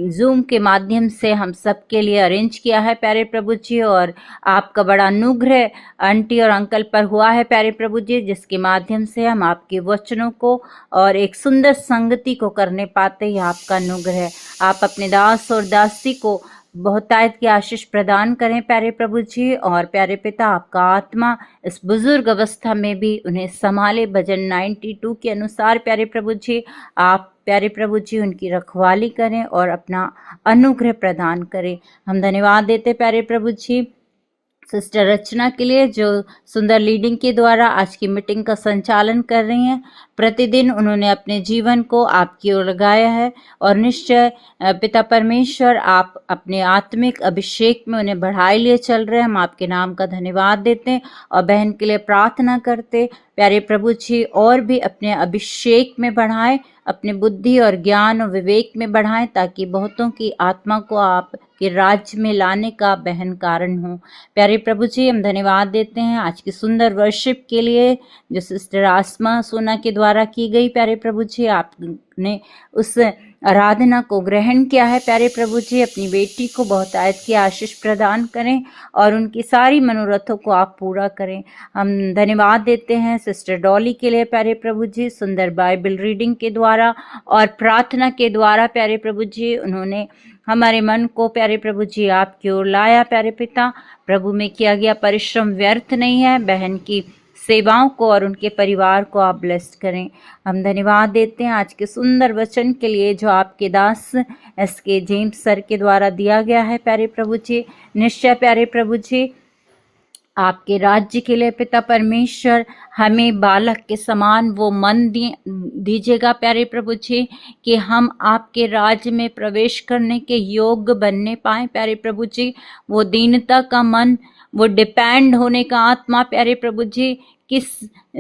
जूम के माध्यम से हम सब के लिए अरेंज किया है प्यारे प्रभु जी, और आपका बड़ा अनुग्रह आंटी और अंकल पर हुआ है प्यारे प्रभु जी, जिसके माध्यम से हम आपके वचनों को और एक सुंदर संगति को करने पाते हैं। आपका अनुग्रह, आप अपने दास और दासी को बहुतायत की आशीष प्रदान करें प्यारे प्रभु जी, और प्यारे पिता आपका आत्मा इस बुजुर्ग अवस्था में भी उन्हें संभाले भजन 92 के अनुसार प्यारे प्रभु जी। आप प्यारे प्रभु जी उनकी रखवाली करें और अपना अनुग्रह प्रदान करें। हम धन्यवाद देते प्यारे प्रभु जी सिस्टर रचना के लिए, जो सुंदर लीडिंग के द्वारा आज की मीटिंग का संचालन कर रही हैं। प्रतिदिन उन्होंने अपने जीवन को आपकी ओर लगाया है, और निश्चय पिता परमेश्वर आप अपने आत्मिक अभिषेक में उन्हें बढ़ाए लिए चल रहे हैं। हम आपके नाम का धन्यवाद देते हैं और बहन के लिए प्रार्थना करते प्यारे प्रभु जी, और भी अपने अभिषेक में बढ़ाएं, अपने बुद्धि और ज्ञान और विवेक में बढ़ाएं, ताकि बहुतों की आत्मा को आप के राज्य में लाने का बहन कारण हो। प्यारे प्रभु जी, हम धन्यवाद देते हैं आज की सुंदर वर्शिप के लिए जो सिस्टर आसमा सोना के द्वारा की गई। प्यारे प्रभु जी, आपने उस आराधना को ग्रहण किया है प्यारे प्रभु जी। अपनी बेटी को बहुतायत की आशीष प्रदान करें और उनकी सारी मनोरथों को आप पूरा करें। हम धन्यवाद देते हैं सिस्टर डॉली के लिए प्यारे प्रभु जी, सुंदर बाइबल रीडिंग के द्वारा और प्रार्थना के द्वारा प्यारे प्रभु जी उन्होंने हमारे मन को प्यारे प्रभु जी आपकी ओर लाया। प्यारे पिता, प्रभु में किया गया परिश्रम व्यर्थ नहीं है। बहन की सेवाओं को और उनके परिवार को आप ब्लेस्ड करें। हम धन्यवाद देते हैं आज के सुंदर वचन के लिए जो आपके दास एसके जेम्स सर के द्वारा दिया गया है प्यारे प्रभु जी। निश्चय प्यारे प्रभु जी, आपके राज्य के लिए पिता परमेश्वर हमें बालक के समान वो मन दीजिएगा प्यारे प्रभु जी, कि हम आपके राज्य में प्रवेश करने के योग्य बनने पाए प्यारे प्रभु जी। वो दीनता का मन, वो डिपेंड होने का आत्मा प्यारे प्रभु जी, किस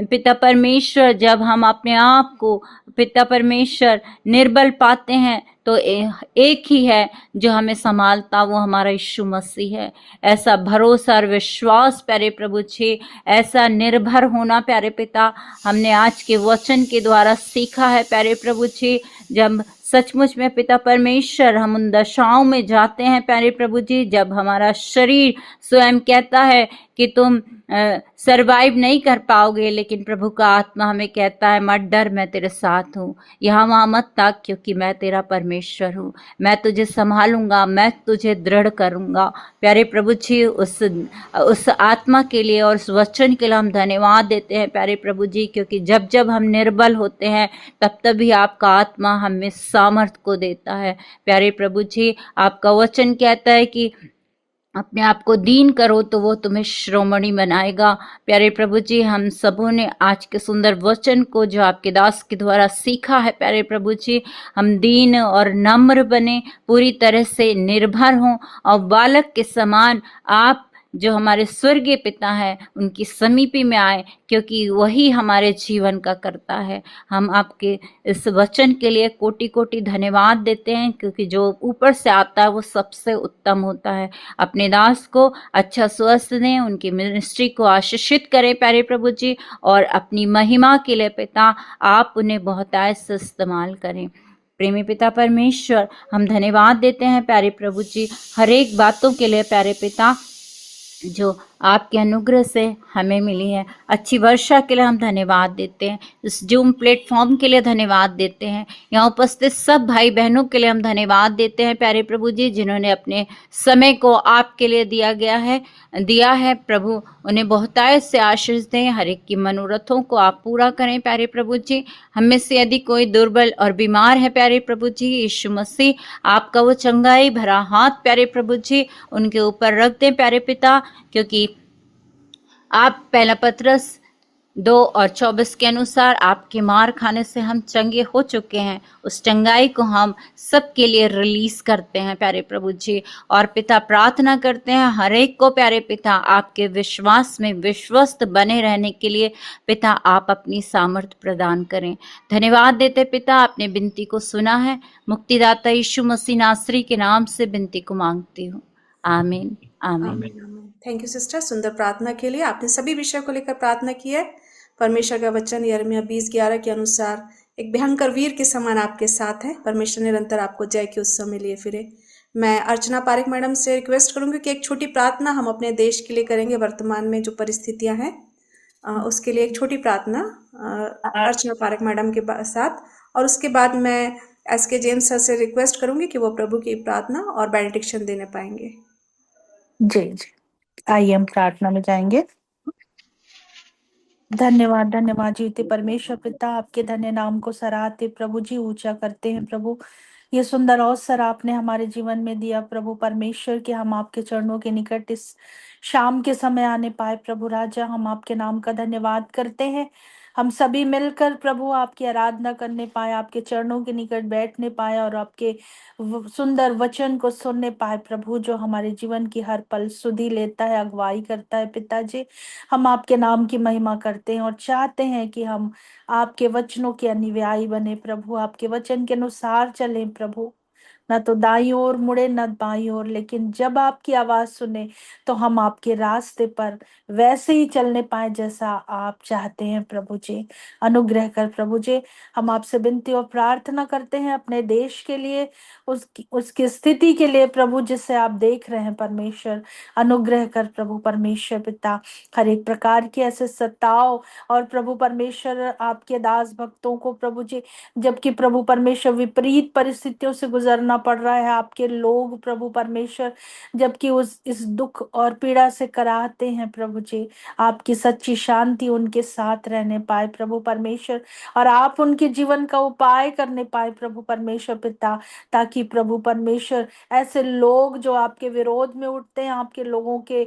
पिता परमेश्वर जब हम अपने आप को पिता परमेश्वर निर्बल पाते हैं तो एक ही है जो हमें संभालता, वो हमारा यीशु मसीह है। ऐसा भरोसा और विश्वास प्यारे प्रभु जी, ऐसा निर्भर होना प्यारे पिता हमने आज के वचन के द्वारा सीखा है प्यारे प्रभु जी। जब सचमुच में पिता परमेश्वर हम उन दशाओं में जाते हैं प्यारे प्रभु जी, जब हमारा शरीर स्वयं कहता है कि तुम सरवाइव नहीं कर पाओगे, लेकिन प्रभु का आत्मा हमें कहता है मत डर, मैं तेरे साथ हूँ, यहाँ वहाँ मत ताक, क्योंकि मैं तेरा परमेश्वर हूँ, मैं तुझे संभालूंगा, मैं तुझे दृढ़ करूंगा। प्यारे प्रभु जी, उस आत्मा के लिए और उस वचन के लिए हम धन्यवाद देते हैं प्यारे प्रभु जी, क्योंकि जब जब हम निर्बल होते हैं तब तभी आपका आत्मा हमें सामर्थ को देता है। प्यारे प्रभु जी, आपका वचन कहता है कि अपने आप को दीन करो तो वो तुम्हें श्रोमणी बनाएगा। प्यारे प्रभु जी, हम सबों ने आज के सुंदर वचन को जो आपके दास के द्वारा सीखा है प्यारे प्रभु जी, हम दीन और नम्र बने, पूरी तरह से निर्भर हों और बालक के समान आप जो हमारे स्वर्गीय पिता है उनकी समीपी में आए, क्योंकि वही हमारे जीवन का करता है। हम आपके इस वचन के लिए कोटि कोटि धन्यवाद देते हैं, क्योंकि जो ऊपर से आता है वो सबसे उत्तम होता है। अपने दास को अच्छा स्वास्थ्य दें, उनकी मिनिस्ट्री को आशीषित करें प्यारे प्रभु जी, और अपनी महिमा के लिए पिता आप उन्हें बहुतायत से इस्तेमाल करें। प्रेमी पिता परमेश्वर, हम धन्यवाद देते हैं प्यारे प्रभु जी हर एक बातों के लिए प्यारे पिता जो आपके अनुग्रह से हमें मिली है। अच्छी वर्षा के लिए हम धन्यवाद देते हैं, इस जूम प्लेटफॉर्म के लिए धन्यवाद देते हैं, यहाँ उपस्थित सब भाई बहनों के लिए हम धन्यवाद देते हैं प्यारे प्रभु जी, जिन्होंने अपने समय को आपके लिए दिया है प्रभु, उन्हें बहुतायत से आशीष दें, हर एक की मनोरथों को आप पूरा करें प्यारे प्रभु जी। हम में से यदि कोई दुर्बल और बीमार है प्यारे प्रभु जी, यीशु मसीह आपका वो चंगाई भरा हाथ प्यारे प्रभु जी उनके ऊपर रख दें प्यारे पिता, क्योंकि आप पहला पतरस 2:24 के अनुसार आपके मार खाने से हम चंगे हो चुके हैं। उस चंगाई को हम सबके लिए रिलीज करते हैं प्यारे प्रभु जी, और पिता प्रार्थना करते हैं हर एक को प्यारे पिता आपके विश्वास में विश्वस्त बने रहने के लिए पिता आप अपनी सामर्थ प्रदान करें। धन्यवाद देते पिता, आपने विनती को सुना है, मुक्तिदाता यीशु मसीह नासरी के नाम से विनती को मांगती हूँ, आमीन आमीन। थैंक यू सिस्टर, सुंदर प्रार्थना के लिए। आपने सभी विषय को लेकर प्रार्थना की है। परमेश्वर का वचन यिर्मयाह 20:11 के अनुसार एक भयंकर वीर के समान आपके साथ है। परमेश्वर निरंतर आपको जय के उत्सव में लिए फिरे। मैं अर्चना पारेख मैडम से रिक्वेस्ट करूंगी कि एक छोटी प्रार्थना हम अपने देश के लिए करेंगे। वर्तमान में जो परिस्थितियां हैं उसके लिए एक छोटी प्रार्थना अर्चना पारेख मैडम के साथ, और उसके बाद मैं SK जेम्स सर से रिक्वेस्ट करूंगी कि वो प्रभु की प्रार्थना और बेनेडिक्शन देने पाएंगे। जी जी, आइए हम प्रार्थना में जाएंगे। धन्यवाद जीते परमेश्वर पिता, आपके धन्य नाम को सराहते प्रभु जी, ऊंचा करते हैं प्रभु। ये सुंदर अवसर आपने हमारे जीवन में दिया प्रभु परमेश्वर कि हम आपके चरणों के निकट इस शाम के समय आने पाए प्रभु राजा। हम आपके नाम का धन्यवाद करते हैं। हम सभी मिलकर प्रभु आपकी आराधना करने पाए, आपके चरणों के निकट बैठने पाए और आपके सुंदर वचन को सुनने पाए प्रभु, जो हमारे जीवन की हर पल सुधि लेता है, अगुवाई करता है पिताजी। हम आपके नाम की महिमा करते हैं और चाहते हैं कि हम आपके वचनों के अनुयायी बने प्रभु, आपके वचन के अनुसार चलें प्रभु, न तो दाईं ओर मुड़े न बाईं ओर, लेकिन जब आपकी आवाज सुने तो हम आपके रास्ते पर वैसे ही चलने पाए जैसा आप चाहते हैं प्रभु जी। अनुग्रह कर प्रभु जी। हम आपसे विनती और प्रार्थना करते हैं अपने देश के लिए, उसकी स्थिति के लिए प्रभु, जिसे आप देख रहे हैं परमेश्वर। अनुग्रह कर प्रभु परमेश्वर पिता, हर एक प्रकार की ऐसे सताव और प्रभु परमेश्वर आपके दास भक्तों को प्रभु जी, जबकि प्रभु परमेश्वर विपरीत परिस्थितियों से गुजरना पड़ रहा है, आपके लोग प्रभु परमेश्वर जबकि इस दुख और पीड़ा से कराहते हैं प्रभु जी, आपकी सच्ची शांति उनके साथ रहने पाए प्रभु परमेश्वर, और आप उनके जीवन का उपाय करने पाए प्रभु परमेश्वर पिता, ताकि प्रभु परमेश्वर ऐसे लोग जो आपके विरोध में उठते हैं, आपके लोगों के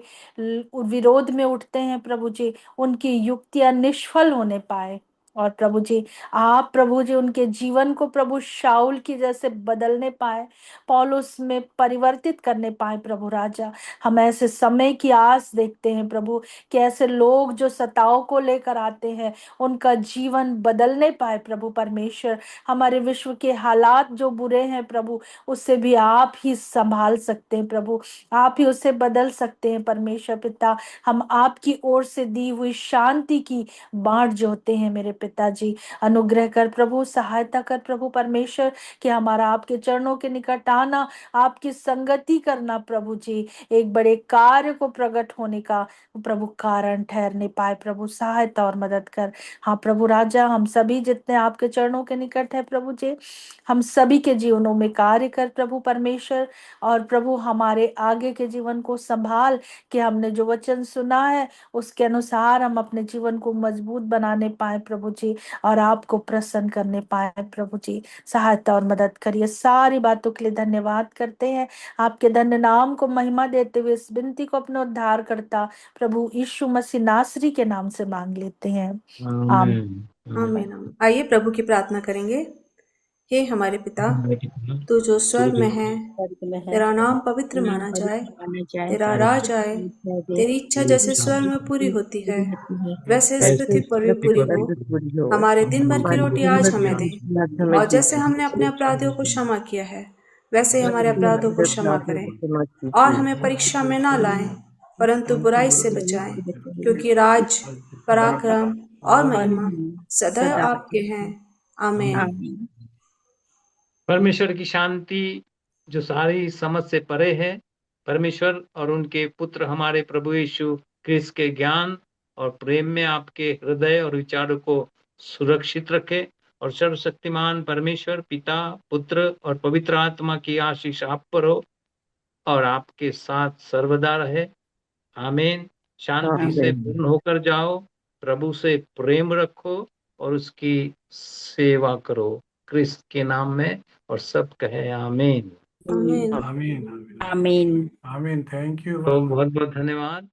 विरोध में उठते हैं प्रभु जी, उनकी युक्तियां निष्फल होने पाए। और प्रभु जी, आप प्रभु जी उनके जीवन को प्रभु शाऊल की जैसे बदलने पाए, पौलुस में परिवर्तित करने पाए प्रभु राजा। हम ऐसे समय की आस देखते हैं प्रभु कि ऐसे लोग जो सताव को लेकर आते हैं उनका जीवन बदलने पाए प्रभु परमेश्वर। हमारे विश्व के हालात जो बुरे हैं प्रभु, उससे भी आप ही संभाल सकते हैं प्रभु, आप ही उसे बदल सकते हैं परमेश्वर पिता। हम आपकी ओर से दी हुई शांति की बाढ़ जोते हैं मेरे पिताजी। अनुग्रह कर प्रभु, सहायता कर प्रभु परमेश्वर कि हमारा आपके चरणों के निकट आना, आपकी संगति करना प्रभु जी, एक बड़े कार्य को प्रकट होने का प्रभु कारण ठहरने पाए। प्रभु सहायता और मदद कर। हाँ प्रभु राजा, हम सभी जितने आपके चरणों के निकट है प्रभु जी, हम सभी के जीवनों में कार्य कर प्रभु परमेश्वर। और प्रभु हमारे आगे के जीवन को संभाल कि हमने जो वचन सुना है उसके अनुसार हम अपने जीवन को मजबूत बनाने पाए प्रभु जी, और आपको प्रसन्न करने पाए प्रभु जी। सहायता और मदद करिए। सारी बातों के लिए धन्यवाद करते हैं। आपके धन्य नाम को महिमा देते हुए इस विनती को अपने उद्धार करता प्रभु यीशु मसीह नासरी के नाम से मांग लेते हैं। आमीन। आमीन। आमीन आमीन। आइए प्रभु की प्रार्थना करेंगे। हे हमारे पिता, तू जो स्वर्ग में है, स्वर्ग में है, तेरा नाम पवित्र तेरा नाम माना जाए, पवित्र माना जाए, तेरा तेरा राज आए, दे, तेरी इच्छा जैसे स्वर्ग में पूरी होती है होती है, वैसे इस वैसे पृथ्वी इस पर भी पृथ्वी पूरी पर हो। भी पूरी हो। हमारे दिन भर की हमारे रोटी दिन आज भर हमें की दे, रोटी हमें और जैसे दीजिए, हमने अपने अपराधियों को क्षमा किया है वैसे ही हमारे जैसे कि अपराधों को हमारे क्षमा अपराधियों करें, को क्षमा और कीजिए, हमें परीक्षा में ना लाएं परंतु बुराई से बचाएं, क्योंकि राज, पराक्रम और महिमा सदैव सदा आपके हैं। आमीन। आमीन। परमेश्वर की शांति जो सारी समझ से परे है, परमेश्वर और उनके पुत्र हमारे प्रभु यीशु क्रिस्त के ज्ञान और प्रेम में आपके हृदय और विचारों को सुरक्षित रखे, और सर्वशक्तिमान परमेश्वर पिता, पुत्र और पवित्र आत्मा की आशीष आप पर हो और आपके साथ सर्वदा रहे। आमीन। शांति से आमीन। पूर्ण होकर जाओ, प्रभु से प्रेम रखो और उसकी सेवा करो क्रिस्त के नाम में, और सब कहे आमीन। आमीन। आमीन आमीन आमीन। आमीन। Thank you. तो बहुत बहुत धन्यवाद।